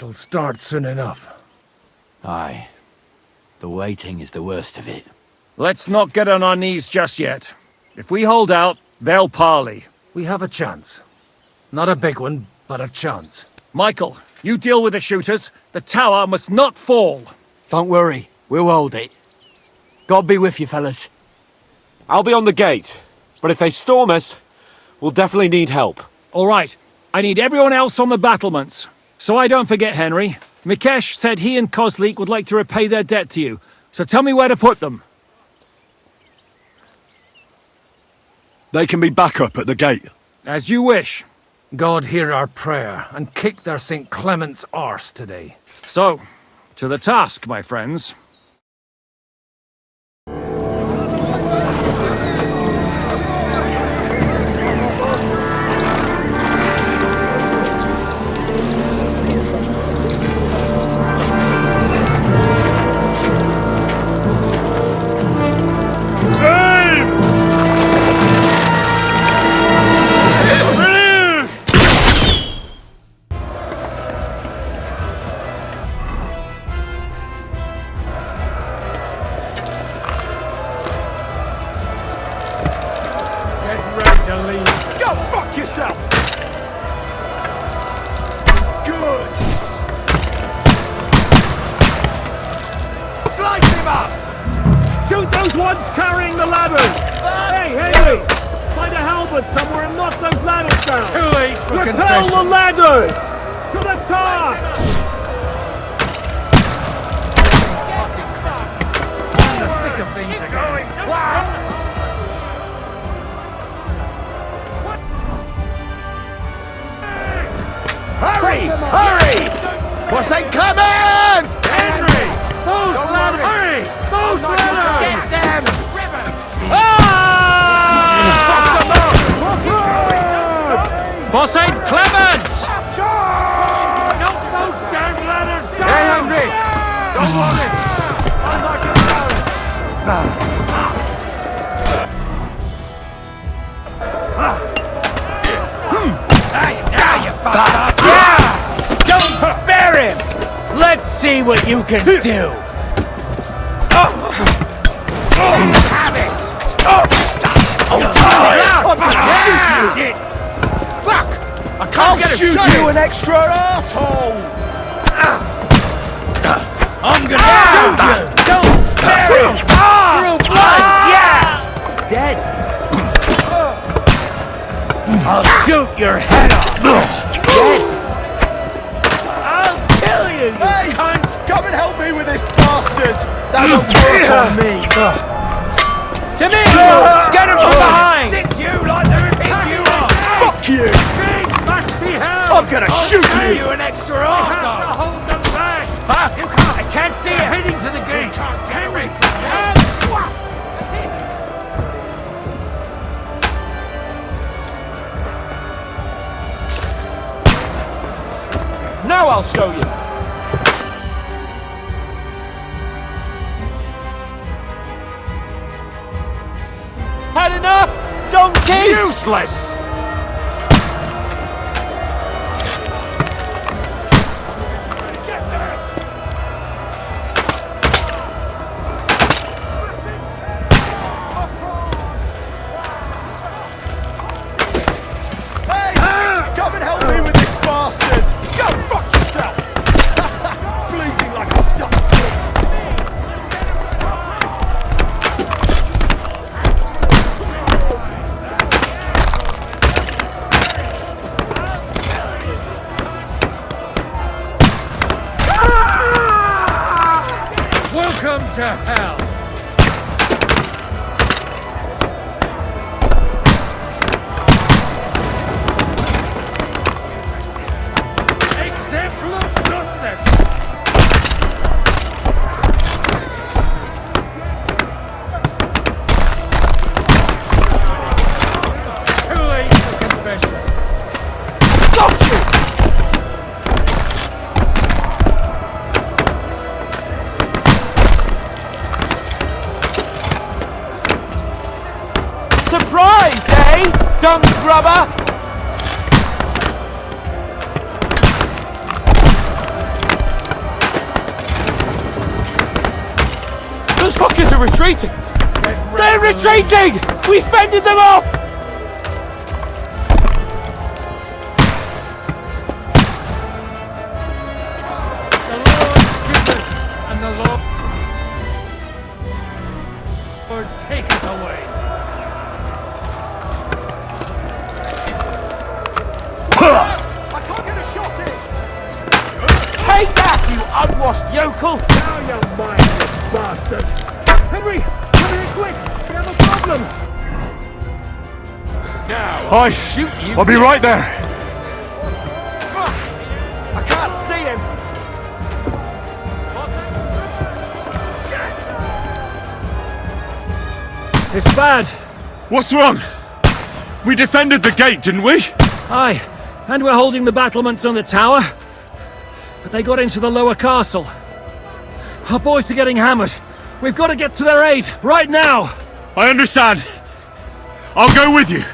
It'll start soon enough. Aye. The waiting is the worst of it. Let's not get on our knees just yet. If we hold out, they'll parley. We have a chance. Not a big one, but a chance. Michael, you deal with the shooters. The tower must not fall. Don't worry, we'll hold it. God be with you, fellas. I'll be on the gate, but if they storm us, we'll definitely need help. All right, I need everyone else on the battlements. So I don't forget Henry. Mikesh said he and Kozlik would like to repay their debt to you. So tell me where to put them. They can be back up at the gate. As you wish. God hear our prayer, and kick their St. Clement's arse today. So, to the task, my friends. See what you can do! Have it! Shit! Fuck! I can't shoot you, an extra asshole! I'm gonna shoot you! Don't spare him! Through blood! Yeah! Dead! I'll shoot your head off! Dead! Hey! Come and help me with this bastard! That won't work on me! To me! Get him from behind! Stick you like they're ripping you off! Fuck you! I'm gonna shoot you! an extra arsehole! Hold them back! Fuck! I can't see it! Heading to the gate! Henry! Now I'll show you! Had enough? Donkey! Useless! Hey! Come and help me with this bastard! Go fuck yourself! Bleeding like a stuffed pig! Welcome to hell! Exemplum nonsense! Too late for confession. Got you! Surprised, eh? Dumb grubber! fuckers are retreating! They're retreating! We fended them off! And the Lord take it away. I can't get a shot in! Take that, you unwashed yokel! Now you mindless bastard! Henry! Come here quick! We have a problem! Now, I'll shoot you! I'll be right there. I can't see him! It's bad. What's wrong? We defended the gate, didn't we? Aye, and we're holding the battlements on the tower. But they got into the lower castle. Our boys are getting hammered. We've got to get to their aid, right now! I understand. I'll go with you.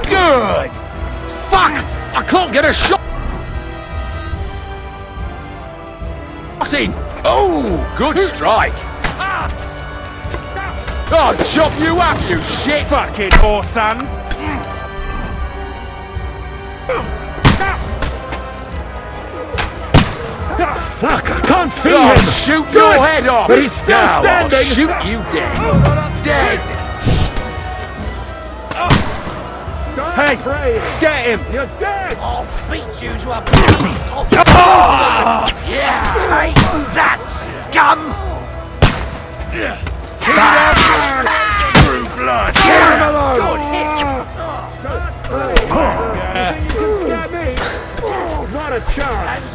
Good! Fuck! I can't get a shot in! Oh, good strike! I'll chop you up, you shit! Fucking whoresons! Fuck, I can't see I'll him! shoot your head off! But he's still Now I'll standing. shoot you dead! Dead! Hey, get him! You're dead! I'll beat you to a yeah! Take that, scum! True blood! Good hit! Not a chance!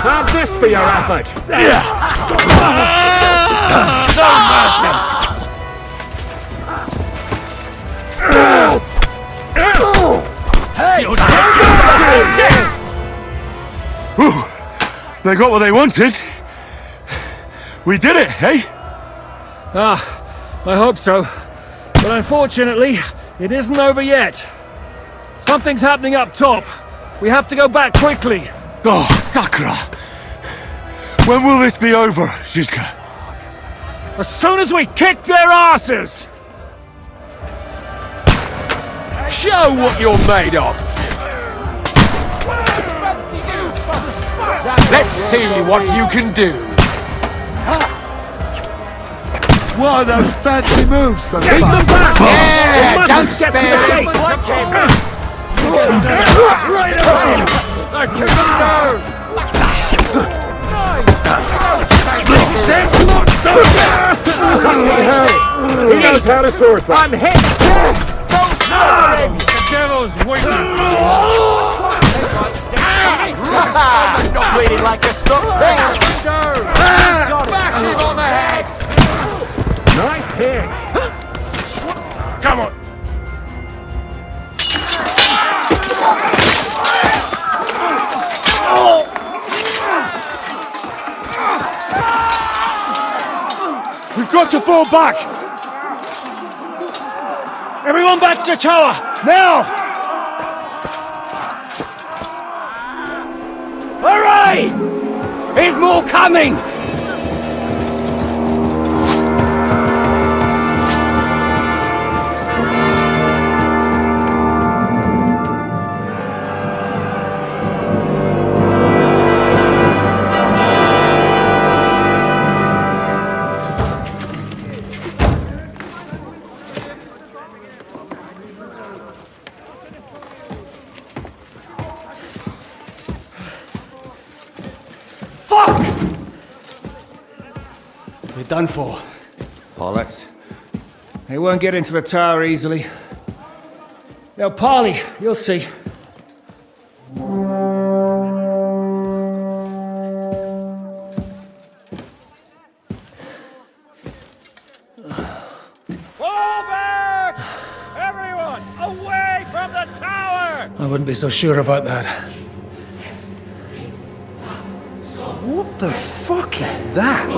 Have this for your effort! No mercy! They got what they wanted. We did it, eh? I hope so. But unfortunately, it isn't over yet. Something's happening up top. We have to go back quickly. Oh, Sakra! When will this be over, Zizka? As soon as we kick their asses! Show what you're made of! Let's see what you can do! What are those fancy moves for the Keep them back! Yeah! Don't Get to spare the it! gate! Right away! He knows how to sword fight. I'm hit! The devil's waiting! I'm not bleeding like a stock pig! Bash him on the head! Nice hit. Come on! We've got to fall back! Everyone back to the tower! Now! Hooray! There's more coming! We're done for. Bollocks. They won't get into the tower easily. Now, Parley, you'll see. Fall back! Everyone, away from the tower! I wouldn't be so sure about that. What the fuck is that?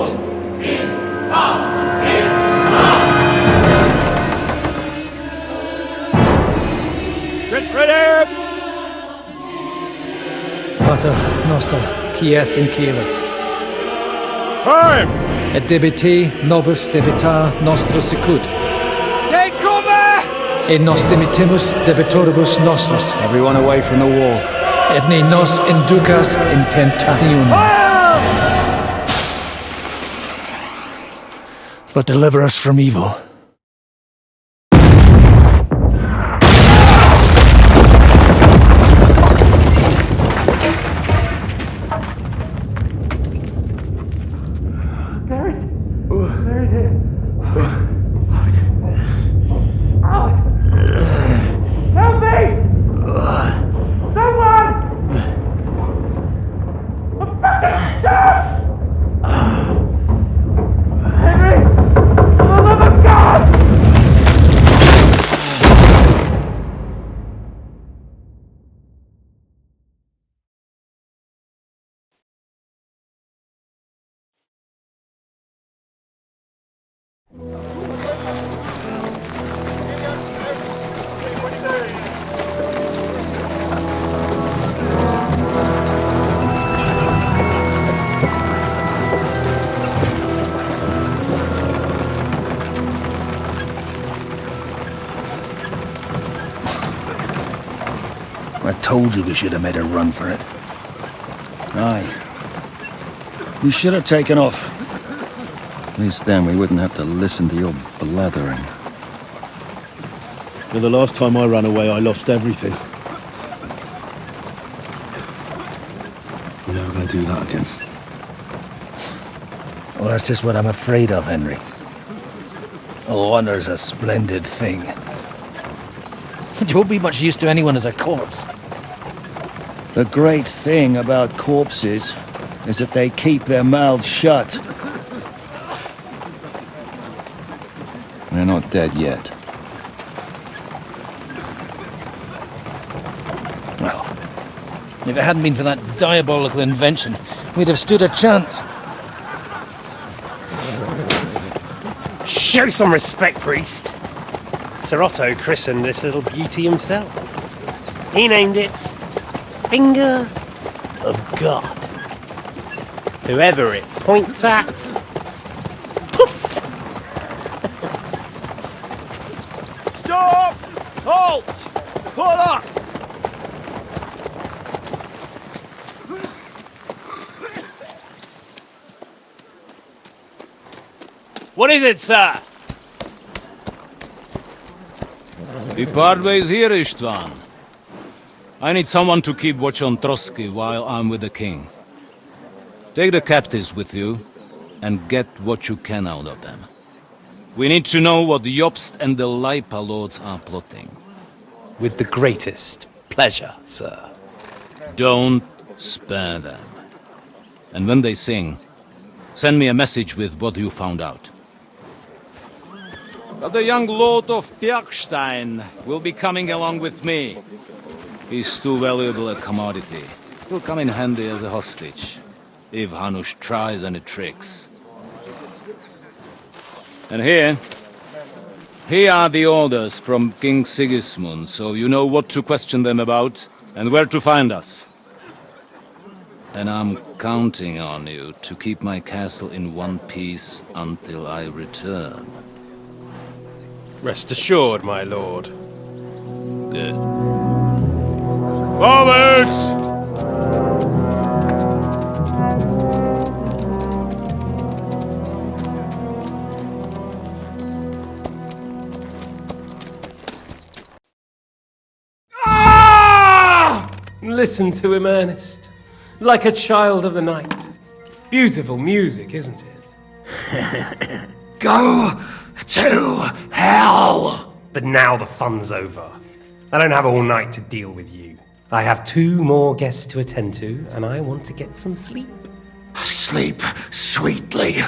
Ready! Pater Noster, quies in Kielis. Time! Et debiti nobis debita nostros sicut. Take cover! Et nos dimitimus debitoribus nostros. Everyone away from the wall. Et ne nos inducas in tentationem. But deliver us from evil. I told you we should have made a run for it. Aye. We should have taken off. At least then we wouldn't have to listen to your blathering. Well, the last time I ran away, I lost everything. We're never going to do that again. Well, that's just what I'm afraid of, Henry. Honor's a splendid thing. You won't be much use to anyone as a corpse. The great thing about corpses is that they keep their mouths shut. They're not dead yet. Well, if it hadn't been for that diabolical invention, we'd have stood a chance. Show some respect, priest. Sir Otto christened this little beauty himself. He named it Finger of God. Whoever it points at, poof! Stop! Halt! Pull up! What is it, sir? We part ways here, Istvan. I need someone to keep watch on Trotsky while I'm with the king. Take the captives with you, and get what you can out of them. We need to know what the Jobst and the Leipa lords are plotting. With the greatest pleasure, sir. Don't spare them. And when they sing, send me a message with what you found out. But the young lord of Bjergstein will be coming along with me. He's too valuable a commodity. He'll come in handy as a hostage, if Hanush tries any tricks. And here are the orders from King Sigismund, so you know what to question them about, and where to find us. And I'm counting on you to keep my castle in one piece until I return. Rest assured, my lord. Good. Forwards! Listen to him, Ernest. Like a child of the night. Beautiful music, isn't it? Go to hell! But now the fun's over. I don't have all night to deal with you. I have 2 more guests to attend to, and I want to get some sleep. Sleep sweetly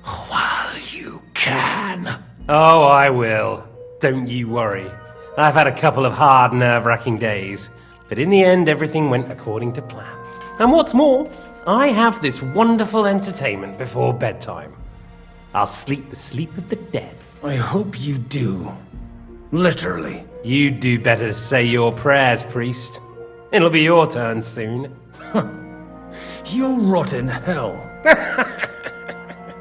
while you can. Oh, I will. Don't you worry. I've had a couple of hard, nerve-wracking days, but in the end, everything went according to plan. And what's more, I have this wonderful entertainment before bedtime. I'll sleep the sleep of the dead. I hope you do. Literally. You'd do better to say your prayers, priest. It'll be your turn soon. You'll rot in hell.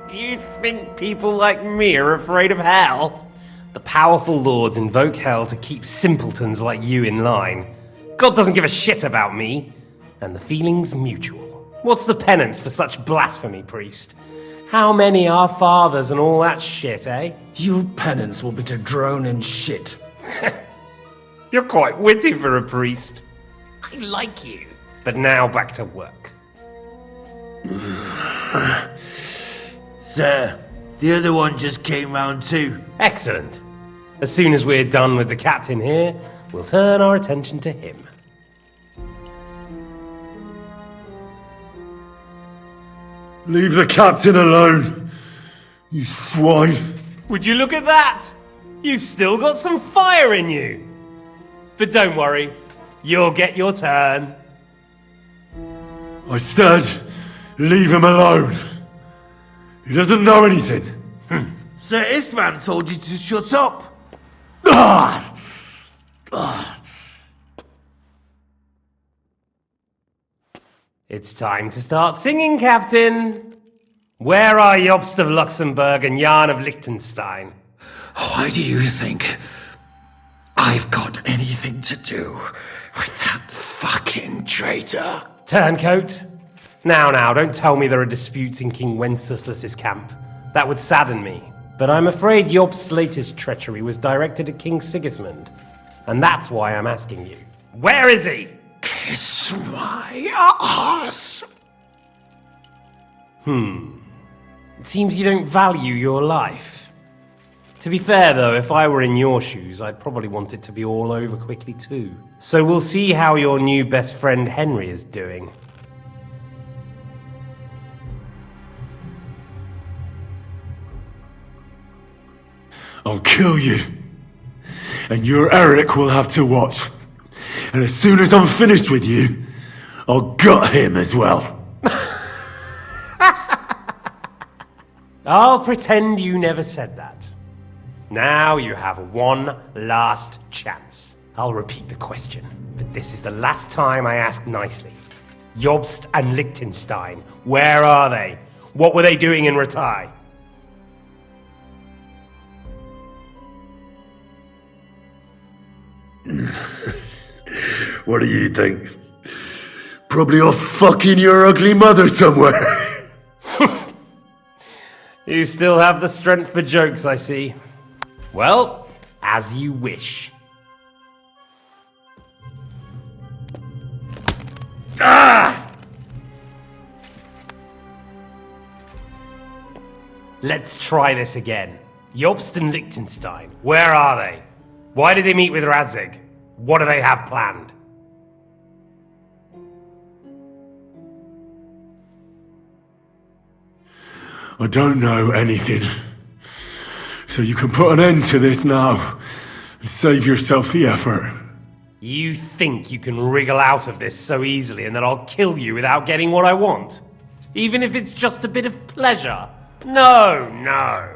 Do you think people like me are afraid of hell? The powerful lords invoke hell to keep simpletons like you in line. God doesn't give a shit about me, and the feeling's mutual. What's the penance for such blasphemy, priest? How many are fathers and all that shit, eh? Your penance will be to drown in shit. You're quite witty for a priest. I like you. But now back to work. Sir, the other one just came round too. Excellent. As soon as we're done with the captain here, we'll turn our attention to him. Leave the captain alone, you swine. Would you look at that? You've still got some fire in you. But don't worry, you'll get your turn. I said, leave him alone. He doesn't know anything. Sir Istvan told you to shut up. It's time to start singing, Captain. Where are Jobst of Luxembourg and Jan of Liechtenstein? Why do you think I've got anything to do with that fucking traitor? Turncoat. Now, don't tell me there are disputes in King Wenceslas's camp. That would sadden me. But I'm afraid Jobst's latest treachery was directed at King Sigismund. And that's why I'm asking you. Where is he? Kiss my ass. It seems you don't value your life. To be fair, though, if I were in your shoes, I'd probably want it to be all over quickly, too. So we'll see how your new best friend Henry is doing. I'll kill you. And your Eric will have to watch. And as soon as I'm finished with you, I'll gut him as well. I'll pretend you never said that. Now you have one last chance. I'll repeat the question, but this is the last time I ask nicely. Jobst and Liechtenstein, where are they? What were they doing in Ratai? What do you think? Probably off fucking your ugly mother somewhere. You still have the strength for jokes, I see. Well, as you wish. Ah! Let's try this again. Jobst and Liechtenstein, where are they? Why did they meet with Radzig? What do they have planned? I don't know anything. So you can put an end to this now. And save yourself the effort. You think you can wriggle out of this so easily and that I'll kill you without getting what I want? Even if it's just a bit of pleasure? No.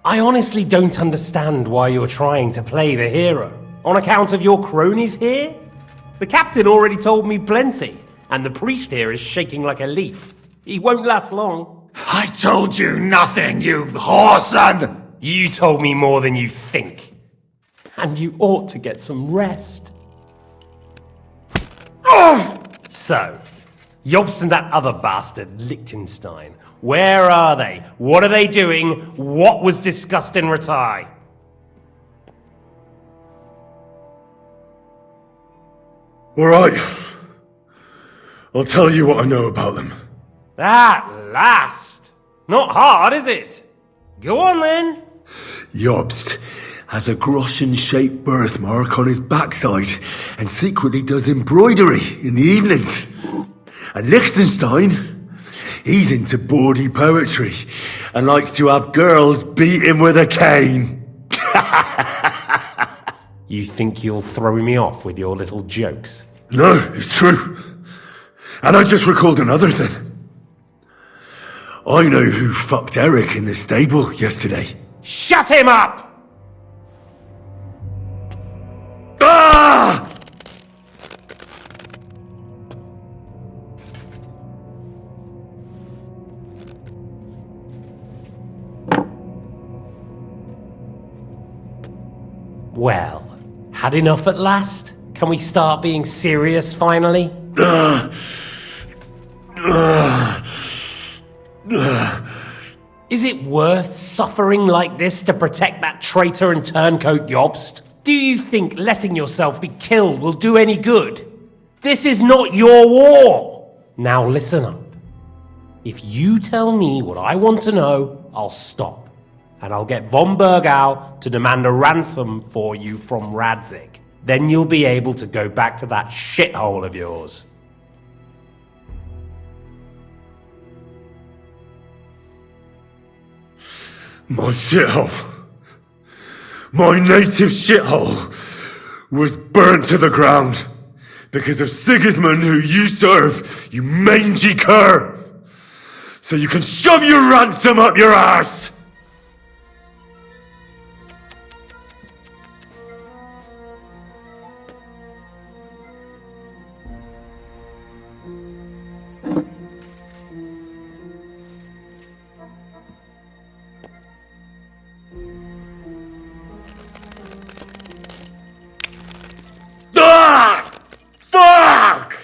I honestly don't understand why you're trying to play the hero. On account of your cronies here? The captain already told me plenty, and the priest here is shaking like a leaf. He won't last long. I told you nothing, you whoreson! You told me more than you think. And you ought to get some rest. So, Jobst and that other bastard, Liechtenstein, where are they? What are they doing? What was discussed in Ratai? Alright. I'll tell you what I know about them. At last! Not hard, is it? Go on then. Jobst has a Groschen-shaped birthmark on his backside and secretly does embroidery in the evenings. And Liechtenstein, he's into bawdy poetry and likes to have girls beat him with a cane. You think you'll throw me off with your little jokes? No, it's true. And I just recalled another thing. I know who fucked Eric in the stable yesterday. Shut him up! Ah! Well, had enough at last? Can we start being serious finally? Is it worth suffering like this to protect that traitor and turncoat Jobst? Do you think letting yourself be killed will do any good? This is not your war! Now listen up. If you tell me what I want to know, I'll stop. And I'll get von Bergau to demand a ransom for you from Radzig. Then you'll be able to go back to that shithole of yours. My shithole. My native shithole was burnt to the ground because of Sigismund, who you serve, you mangy cur. So you can shove your ransom up your arse. Fuck!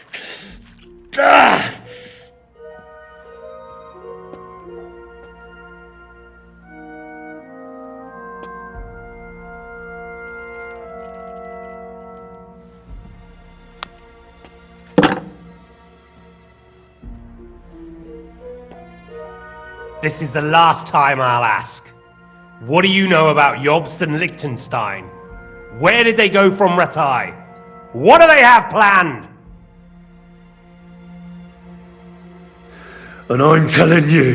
This is the last time I'll ask. What do you know about Jobst and Liechtenstein? Where did they go from Ratai? What do they have planned? And I'm telling you,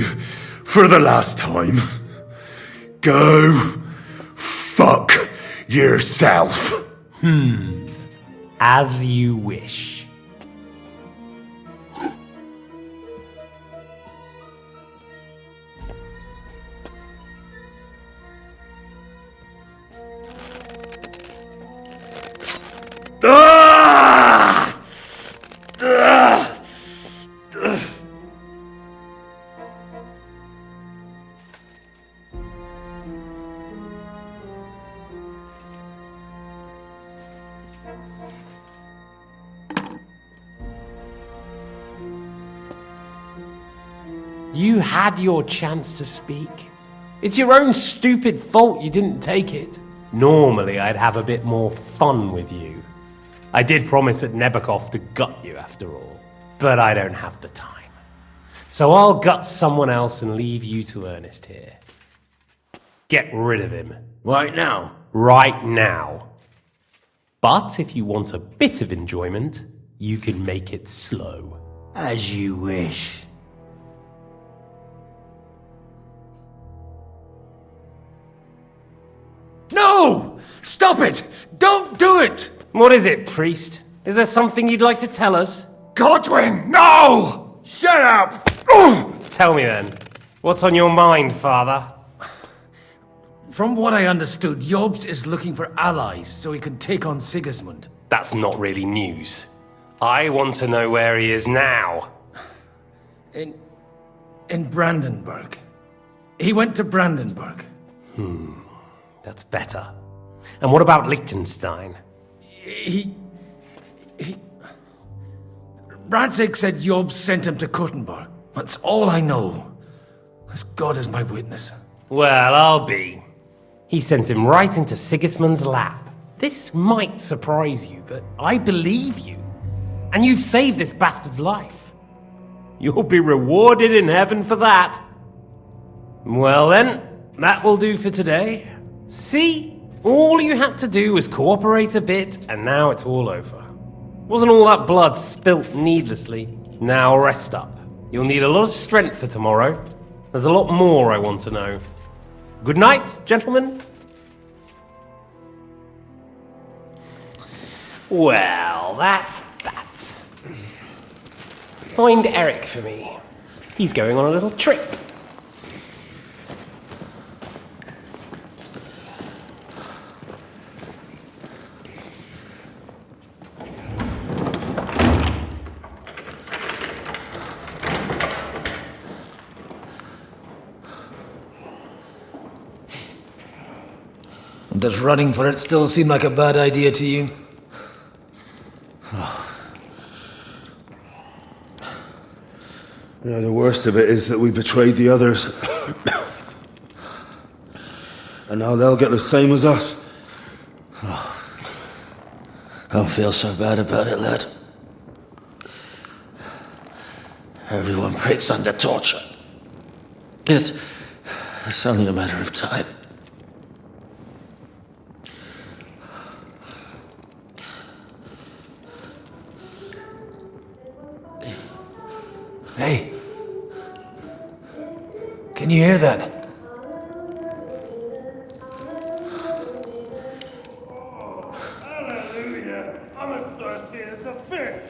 for the last time, go fuck yourself. As you wish. You had your chance to speak. It's your own stupid fault you didn't take it. Normally, I'd have a bit more fun with you. I did promise at Nebakov to gut you after all, but I don't have the time. So I'll gut someone else and leave you to Ernest here. Get rid of him. Right now? Right now. But if you want a bit of enjoyment, you can make it slow. As you wish. No! Stop it! Don't do it! What is it, priest? Is there something you'd like to tell us? Godwin, no! Shut up! Tell me then. What's on your mind, father? From what I understood, Jobst is looking for allies so he can take on Sigismund. That's not really news. I want to know where he is now. In Brandenburg. He went to Brandenburg. That's better. And what about Liechtenstein? Radzig said Jobst sent him to Kuttenberg. That's all I know. As God is my witness. Well, I'll be. He sent him right into Sigismund's lap. This might surprise you, but I believe you. And you've saved this bastard's life. You'll be rewarded in heaven for that. Well then, that will do for today. See? All you had to do was cooperate a bit, and now it's all over. Wasn't all that blood spilt needlessly? Now rest up. You'll need a lot of strength for tomorrow. There's a lot more I want to know. Good night, gentlemen. Well, that's that. Find Eric for me. He's going on a little trip. Does running for it still seem like a bad idea to you? You know, the worst of it is that we betrayed the others. And now they'll get the same as us. Don't feel so bad about it, lad. Everyone breaks under torture. It's only a matter of time. Hey. Can you hear that? Hallelujah! I'm as thirsty as a fish.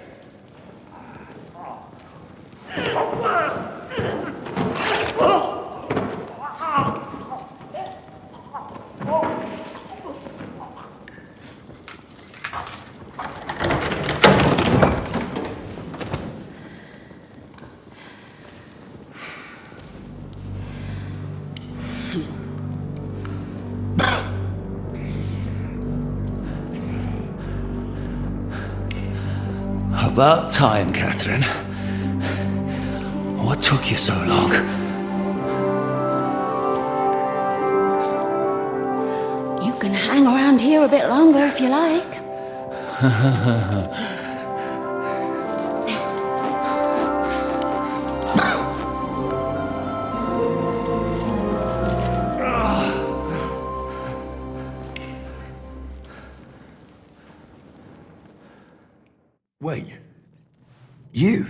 About time, Catherine. What took you so long? You can hang around here a bit longer if you like. Wait. You?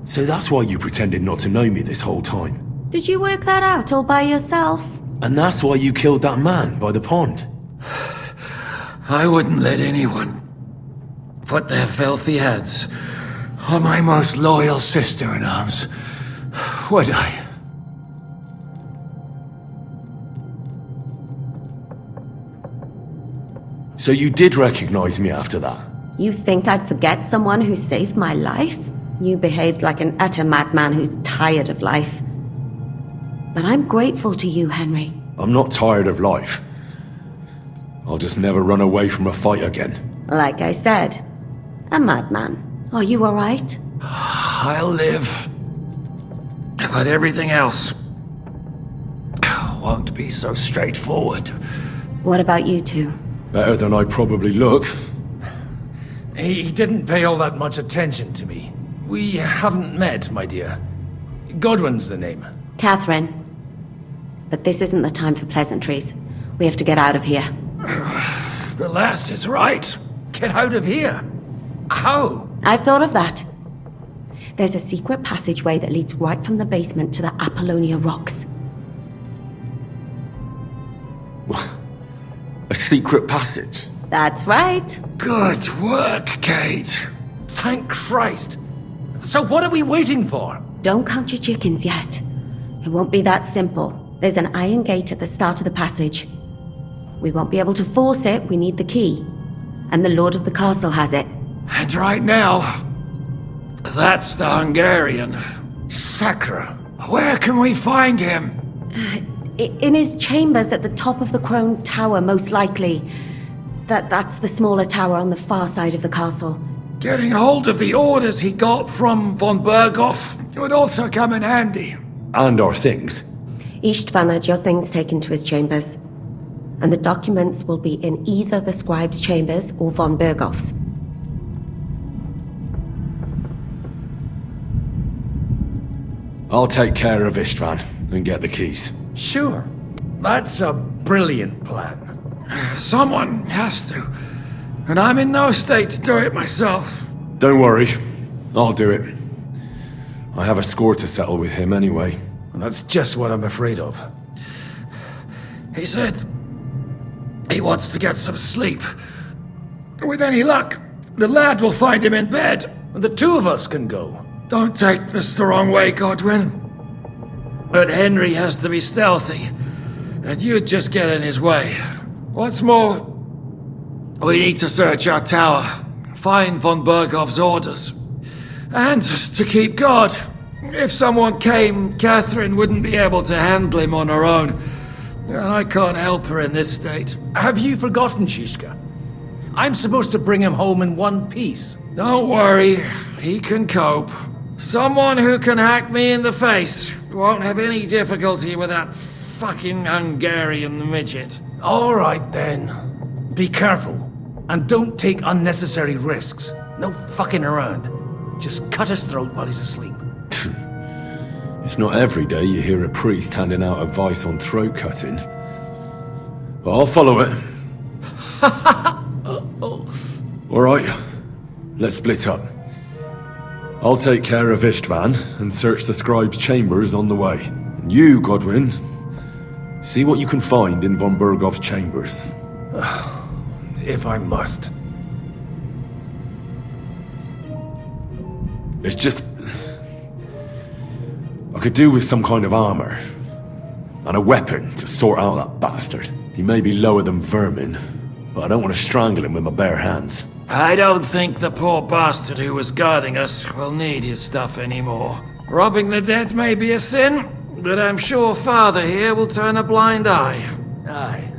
So that's why you pretended not to know me this whole time? Did you work that out all by yourself? And that's why you killed that man by the pond? I wouldn't let anyone put their filthy heads on my most loyal sister-in-arms, would I? So you did recognize me after that? You think I'd forget someone who saved my life? You behaved like an utter madman who's tired of life. But I'm grateful to you, Henry. I'm not tired of life. I'll just never run away from a fight again. Like I said, a madman. Are you alright? I'll live. But everything else won't be so straightforward. What about you two? Better than I probably look. He didn't pay all that much attention to me. We haven't met, my dear. Godwin's the name. Catherine. But this isn't the time for pleasantries. We have to get out of here. The lass is right. Get out of here? How? I've thought of that. There's a secret passageway that leads right from the basement to the Apollonia Rocks. A secret passage? That's right. Good work, Kate. Thank Christ. So what are we waiting for? Don't count your chickens yet. It won't be that simple. There's an iron gate at the start of the passage. We won't be able to force it, we need the key. And the Lord of the Castle has it. And right now, that's the Hungarian. Sacra. Where can we find him? In his chambers at the top of the Crone Tower, most likely. That's the smaller tower on the far side of the castle. Getting hold of the orders he got from von Berghoff would also come in handy. And our things. Istvan had your things taken to his chambers. And the documents will be in either the scribe's chambers or von Berghoff's. I'll take care of Istvan and get the keys. Sure. That's a brilliant plan. Someone has to. And I'm in no state to do it myself. Don't worry. I'll do it. I have a score to settle with him anyway. That's just what I'm afraid of. He said he wants to get some sleep. With any luck, the lad will find him in bed. The two of us can go. Don't take this the wrong way, Godwin. But Henry has to be stealthy, and you'd just get in his way. What's more, we need to search our tower, find von Bergov's orders, and to keep guard. If someone came, Catherine wouldn't be able to handle him on her own, and I can't help her in this state. Have you forgotten, Shishka? I'm supposed to bring him home in one piece. Don't worry, he can cope. Someone who can hack me in the face won't have any difficulty with that fucking Hungarian midget. All right then. Be careful, and don't take unnecessary risks. No fucking around. Just cut his throat while he's asleep. It's not every day you hear a priest handing out advice on throat cutting. But I'll follow it. Alright, let's split up. I'll take care of Istvan and search the scribe's chambers on the way. And you, Godwin, see what you can find in von Bergov's chambers. If I must. It's just... I could do with some kind of armor. And a weapon to sort out that bastard. He may be lower than vermin, but I don't want to strangle him with my bare hands. I don't think the poor bastard who was guarding us will need his stuff anymore. Robbing the dead may be a sin, but I'm sure Father here will turn a blind eye. Aye.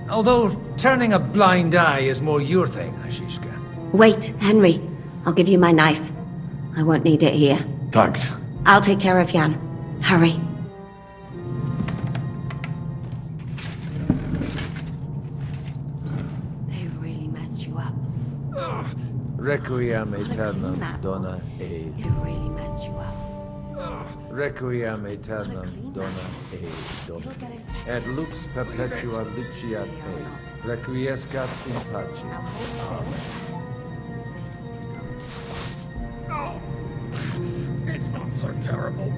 Although turning a blind eye is more your thing, Shishka. Wait, Henry. I'll give you my knife. I won't need it here. Thanks. I'll take care of Jan. Hurry. They really messed you up. Requiem aeternam dona e. They really messed you up. Requiem aeternam dona e dona. Et lux perpetua luciat e. Requiescat in pace. Amen. It's not so terrible.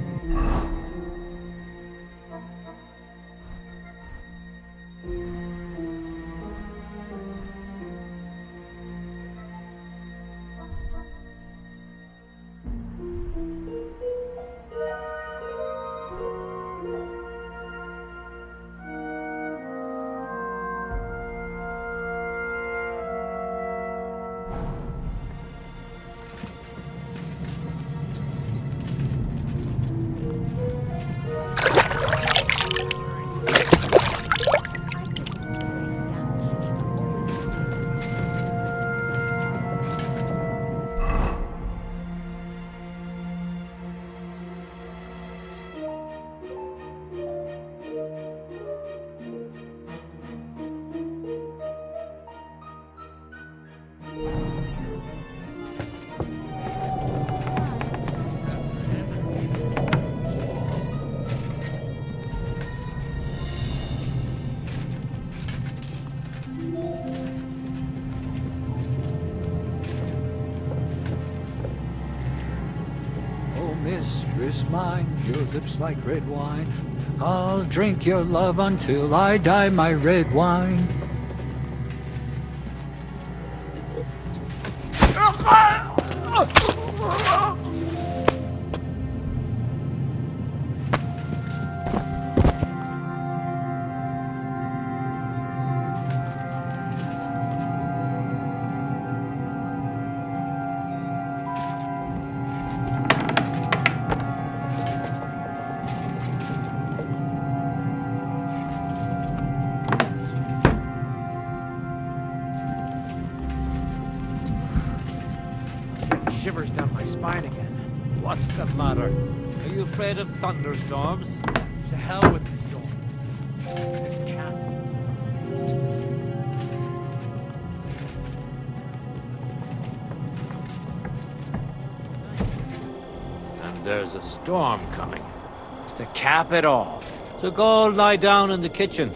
Mistress mine, your lips like red wine. I'll drink your love until I die, my red wine. Shivers down my spine again. What's the matter? Are you afraid of thunderstorms? To hell with the storm. This castle. And there's a storm coming. To cap it all. So go lie down in the kitchen.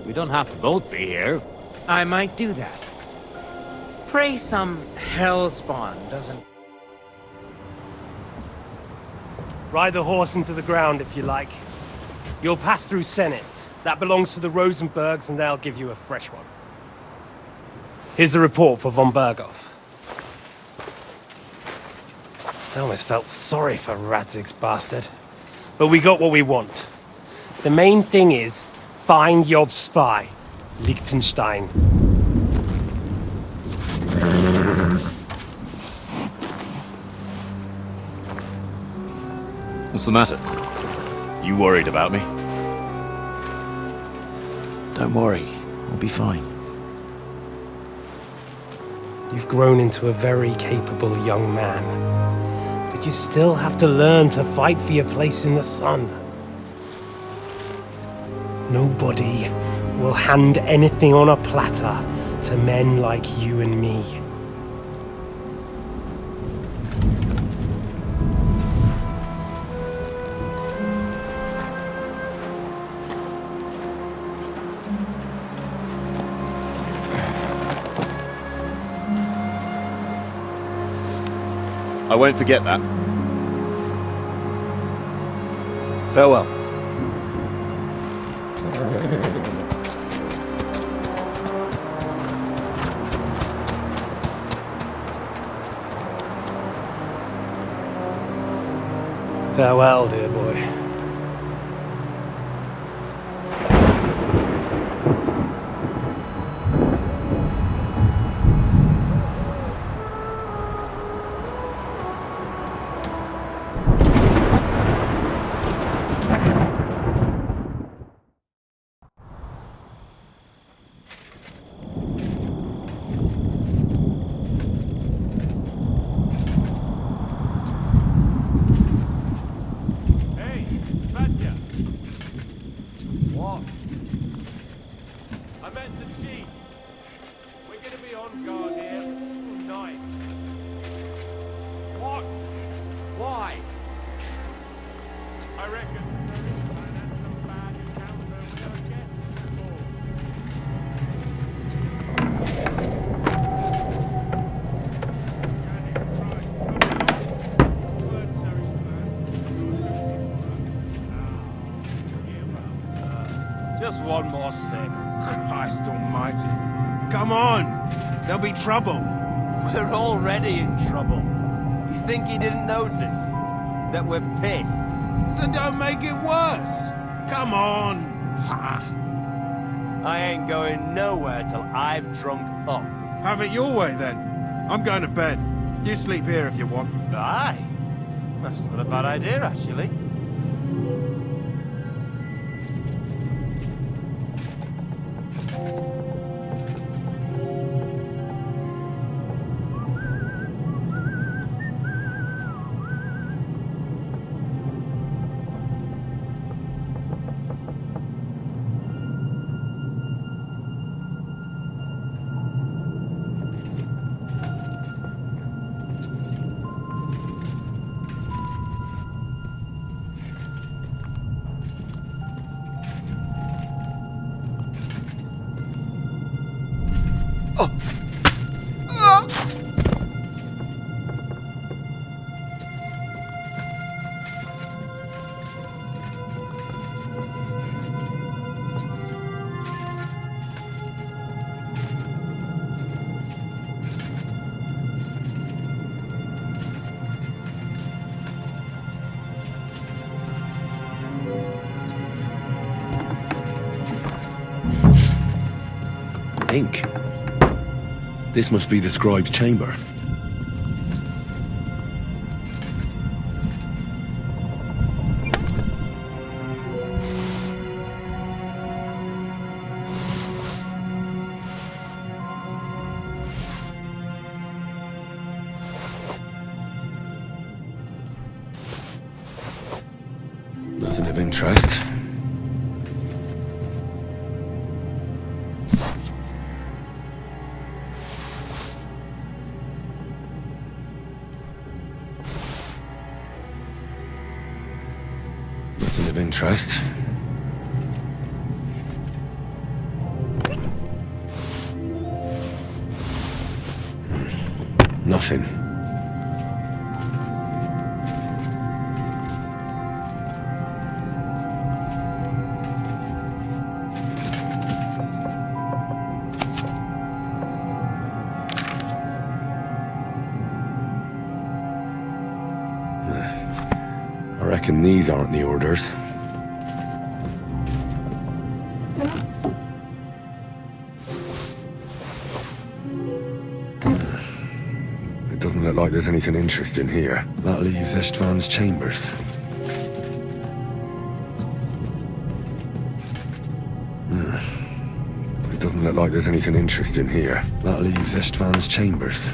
We don't have to both be here. I might do that. Pray some hellspawn doesn't... Ride the horse into the ground if you like. You'll pass through Senates. That belongs to the Rosenbergs, and they'll give you a fresh one. Here's the report for von Berghoff. I almost felt sorry for Radzig's bastard. But we got what we want. The main thing is, find Job's spy, Liechtenstein. What's the matter? You worried about me? Don't worry, I'll be fine. You've grown into a very capable young man. But you still have to learn to fight for your place in the sun. Nobody will hand anything on a platter to men like you and me. I won't forget that. Farewell. Farewell, dear boy. Just one more sip. Christ almighty. Come on! There'll be trouble. We're already in trouble. You think he didn't notice that we're pissed? So don't make it worse. Come on. I ain't going nowhere till I've drunk up. Have it your way then. I'm going to bed. You sleep here if you want. Aye. That's not a bad idea, actually. Ink. This must be the scribe's chamber. Nothing of interest. Nothing of interest. Nothing. I reckon these aren't the orders. It doesn't look like there's anything interesting here. That leaves Istvan's chambers. It doesn't look like there's anything interesting here. That leaves Istvan's chambers.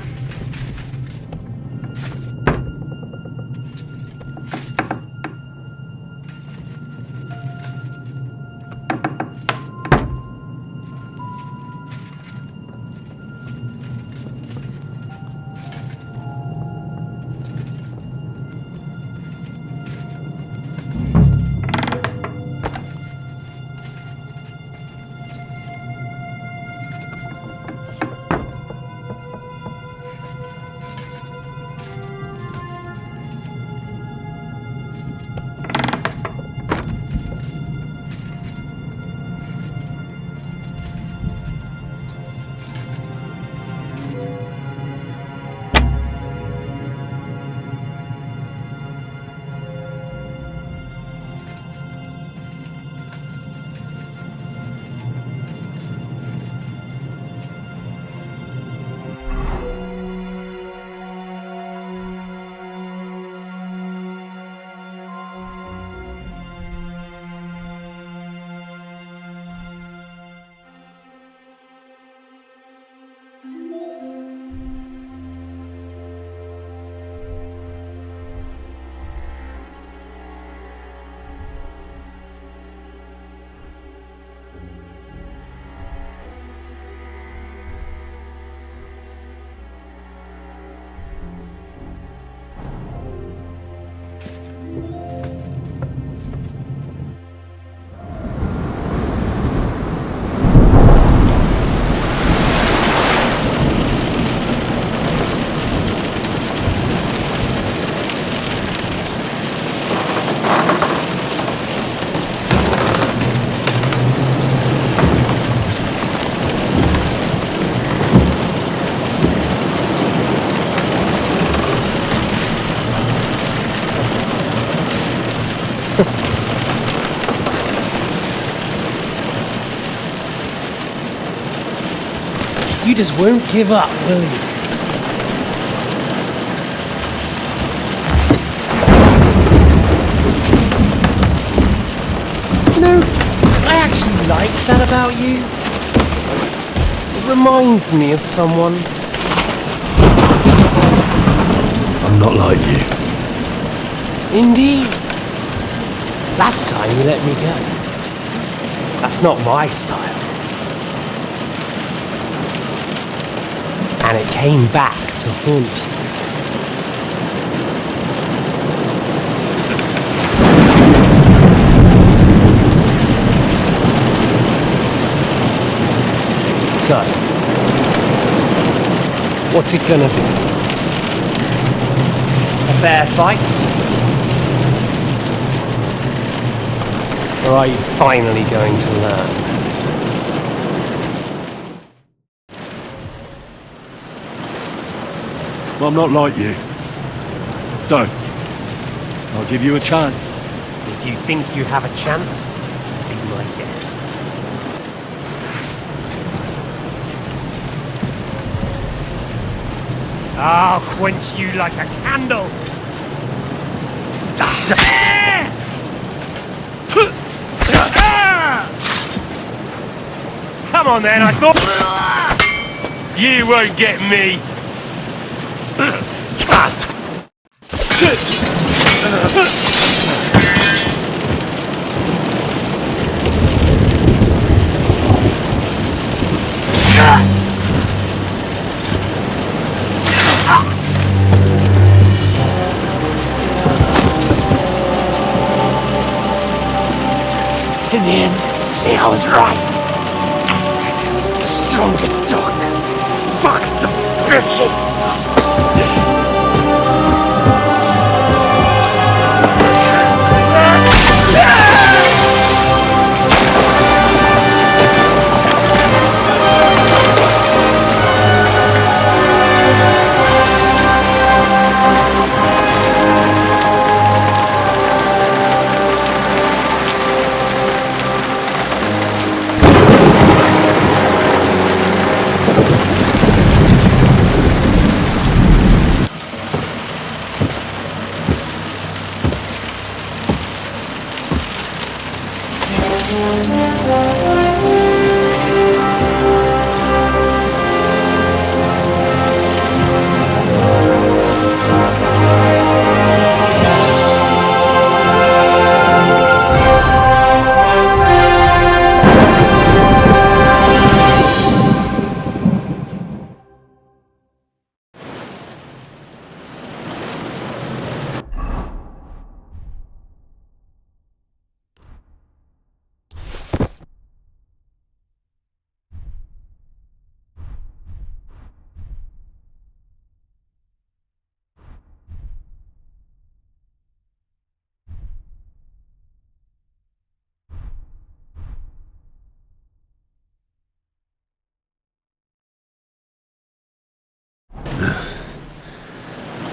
You just won't give up, will you? You know, I actually like that about you. It reminds me of someone. I'm not like you. Indeed. Last time you let me go. That's not my style. And it came back to haunt you. So, what's it gonna be? A fair fight? Or are you finally going to learn? I'm not like you. So, I'll give you a chance. If you think you have a chance, be my guest. I'll quench you like a candle. Come on then, I thought... You won't get me. In the end, see, I was right. The stronger dog. Fucks the bitches.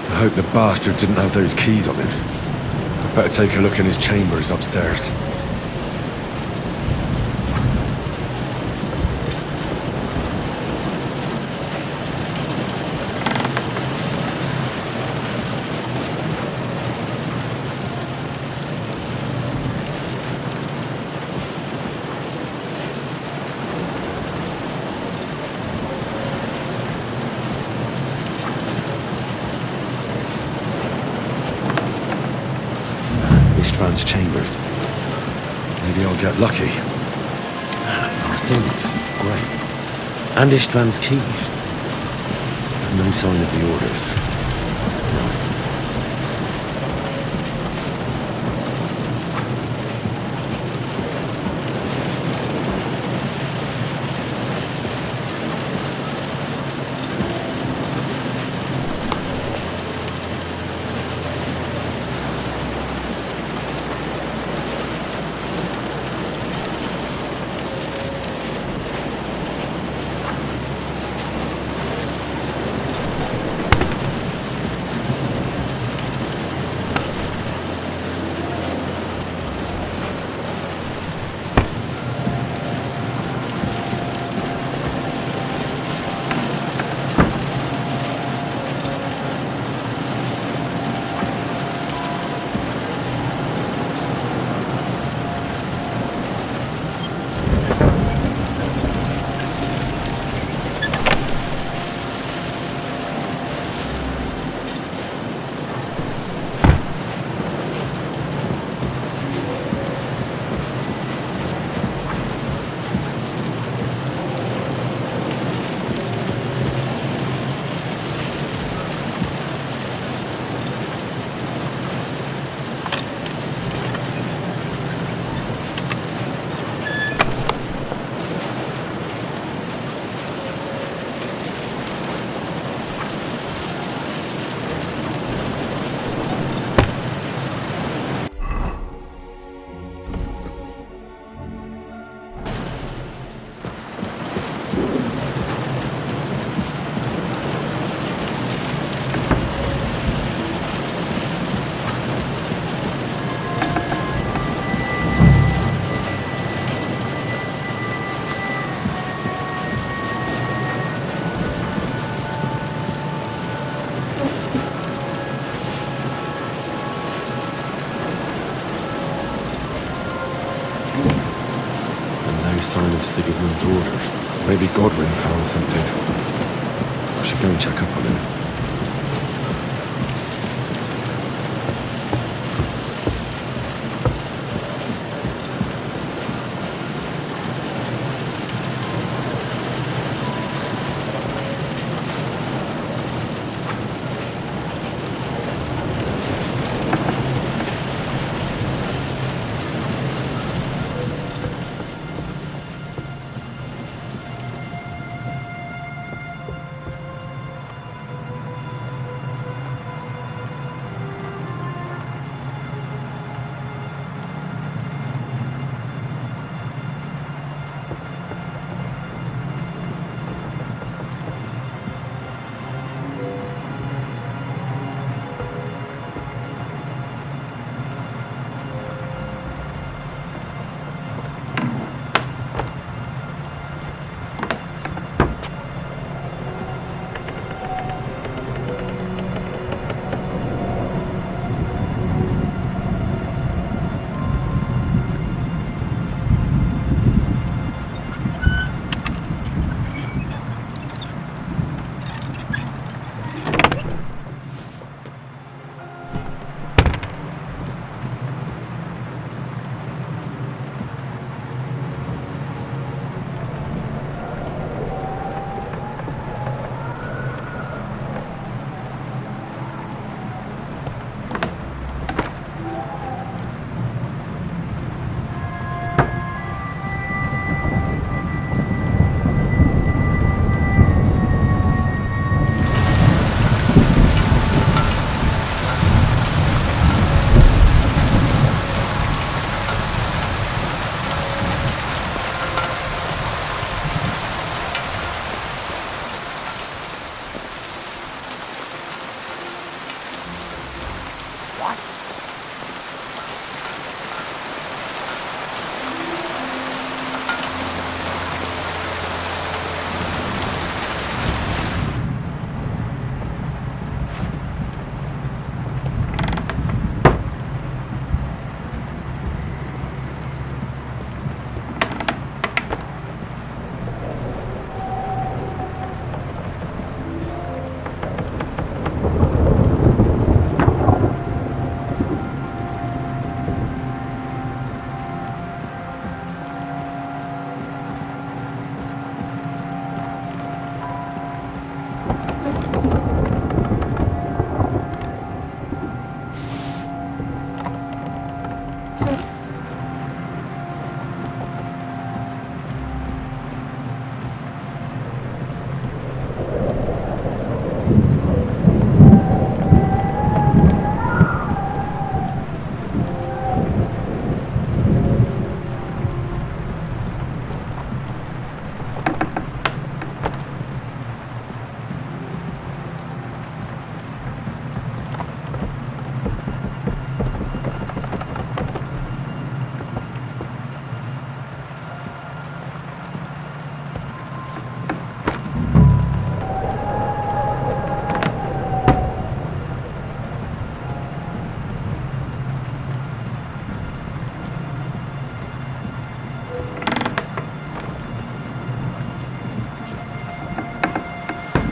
I hope the bastard didn't have those keys on him. Better take a look in his chambers upstairs. Ishtvan's chambers. Maybe I'll get lucky. Things. Great. And Ishtvan's keys. But no sign of the orders. Sign of Sigurdmund's orders. Maybe Godwin found something. I should go and check up on him.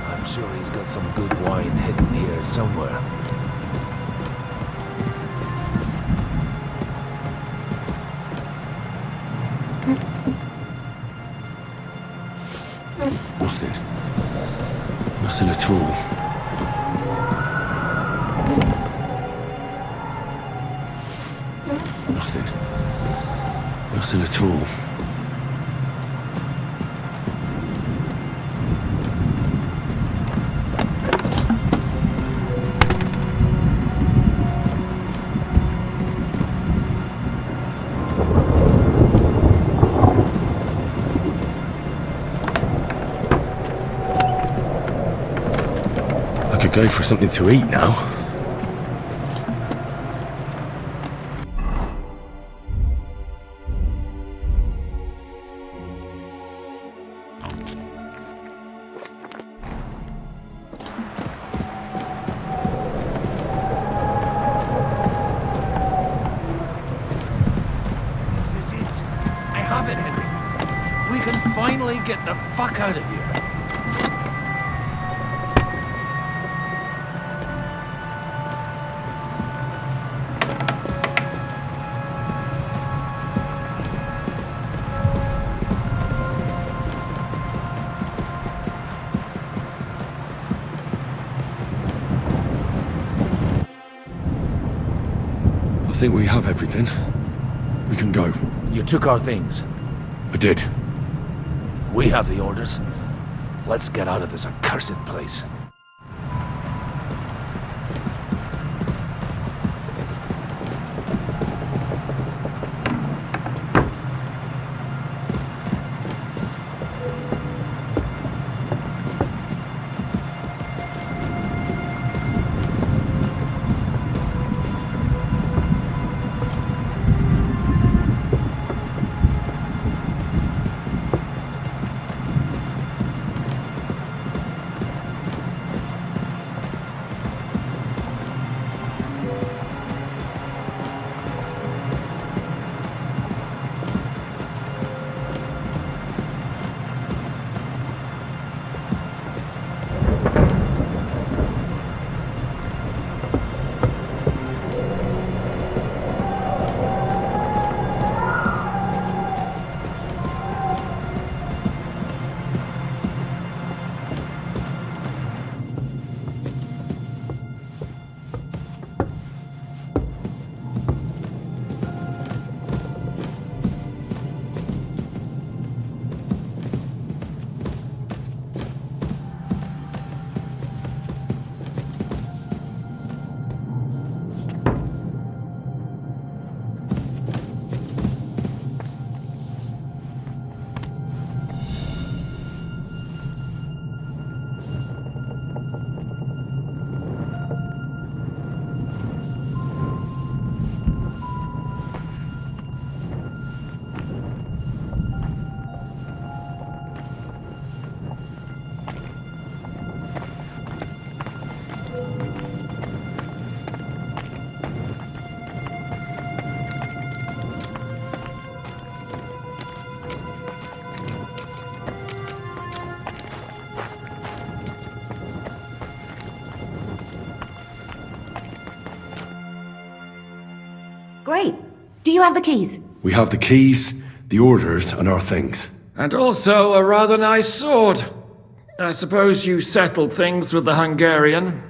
I'm sure he's got some good wine hidden here somewhere. Nothing. Nothing at all. Nothing. Nothing at all. I could go for something to eat now. This is it. I have it, Henry. We can finally get the fuck out of here. I think we have everything. We can go. You took our things. I did. We have the orders. Let's get out of this accursed place. Great. Do you have the keys? We have the keys, the orders, and our things. And also a rather nice sword. I suppose you settled things with the Hungarian?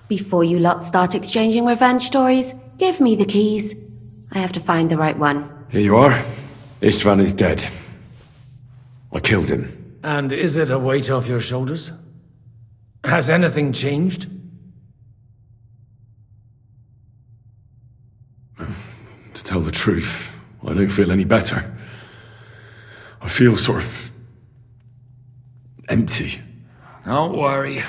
Before you lot start exchanging revenge stories, give me the keys. I have to find the right one. Here you are. Istvan is dead. I killed him. And is it a weight off your shoulders? Has anything changed? To tell the truth, I don't feel any better. I feel sort of empty. Don't worry.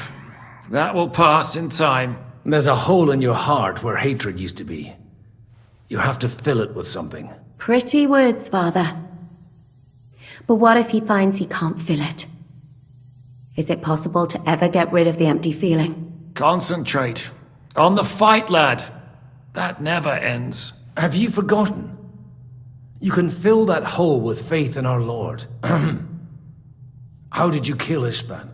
That will pass in time. There's a hole in your heart where hatred used to be. You have to fill it with something. Pretty words, Father. But what if he finds he can't fill it? Is it possible to ever get rid of the empty feeling? Concentrate. On the fight, lad. That never ends. Have you forgotten? You can fill that hole with faith in our Lord. How did you kill Istvan?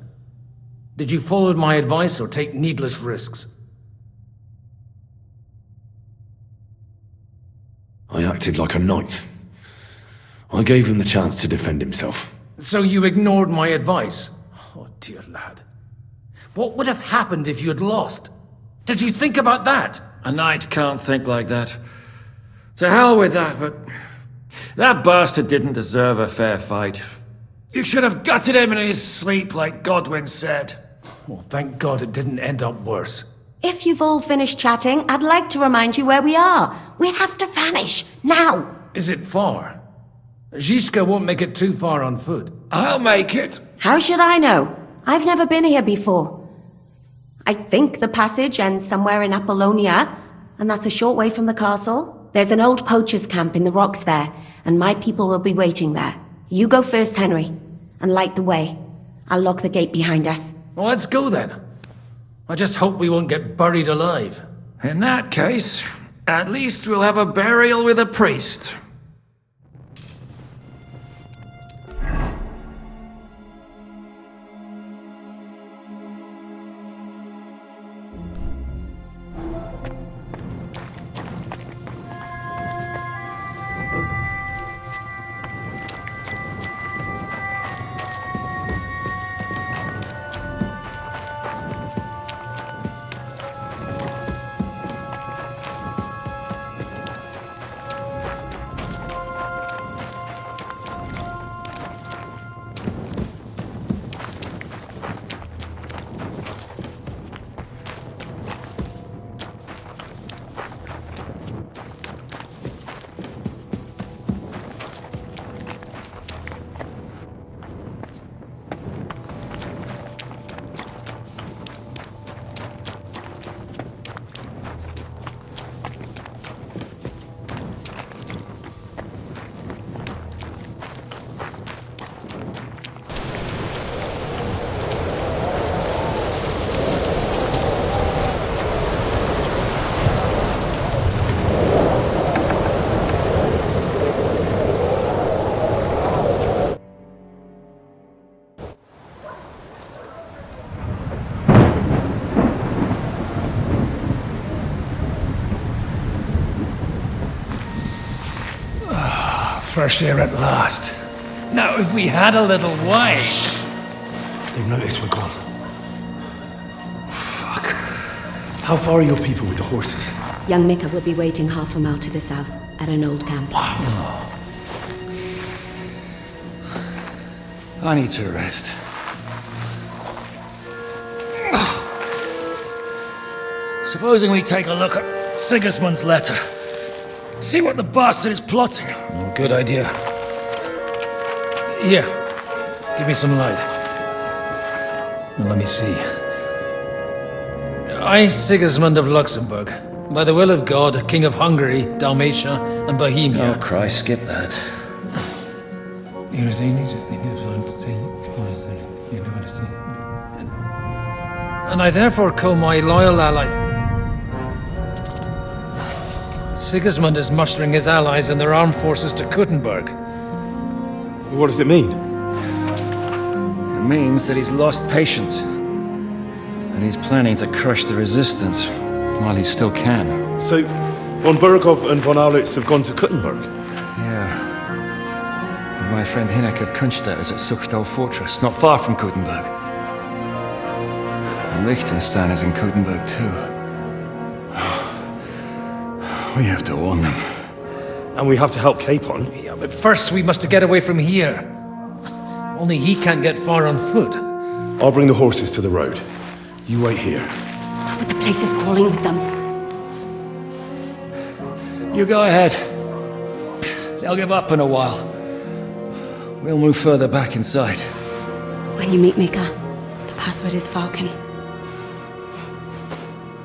Did you follow my advice or take needless risks? I acted like a knight. I gave him the chance to defend himself. So you ignored my advice? Oh, dear lad. What would have happened if you had lost? Did you think about that? A knight can't think like that. To hell with that, but... that bastard didn't deserve a fair fight. You should have gutted him in his sleep, like Godwin said. Well, thank God it didn't end up worse. If you've all finished chatting, I'd like to remind you where we are. We have to vanish, now! Is it far? Zizka won't make it too far on foot. I'll make it. How should I know? I've never been here before. I think the passage ends somewhere in Apollonia, and that's a short way from the castle. There's an old poacher's camp in the rocks there, and my people will be waiting there. You go first, Henry, and light the way. I'll lock the gate behind us. Well, let's go then. I just hope we won't get buried alive. In that case, at least we'll have a burial with a priest. Fresh air at last. Now, if we had a little wine... They've noticed we're gone. Fuck. How far are your people with the horses? Young Mika will be waiting half a mile to the south, at an old camp. I need to rest. Supposing we take a look at Sigismund's letter. See what the bastard is plotting. Oh, good idea. Here, give me some light. Now, let me see. I, Sigismund of Luxembourg, by the will of God, King of Hungary, Dalmatia, and Bohemia. Oh, Christ, skip that. And I therefore call my loyal ally... Sigismund is mustering his allies and their armed forces to Kuttenberg. What does it mean? It means that he's lost patience. And he's planning to crush the resistance while he still can. So, von Burgov and von Aulitz have gone to Kuttenberg? Yeah. And my friend Hinek of Kunstadt is at Suchtal Fortress, not far from Kuttenberg. And Liechtenstein is in Kuttenberg too. We have to warn them. And we have to help Capon. Yeah, but first we must get away from here. Only he can't get far on foot. I'll bring the horses to the road. You wait here. But the place is crawling with them. You go ahead. They'll give up in a while. We'll move further back inside. When you meet Mika, the password is Falcon.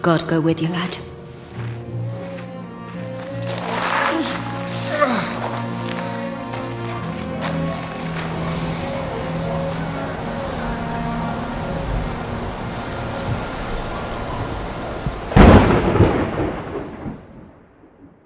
God go with you, lad.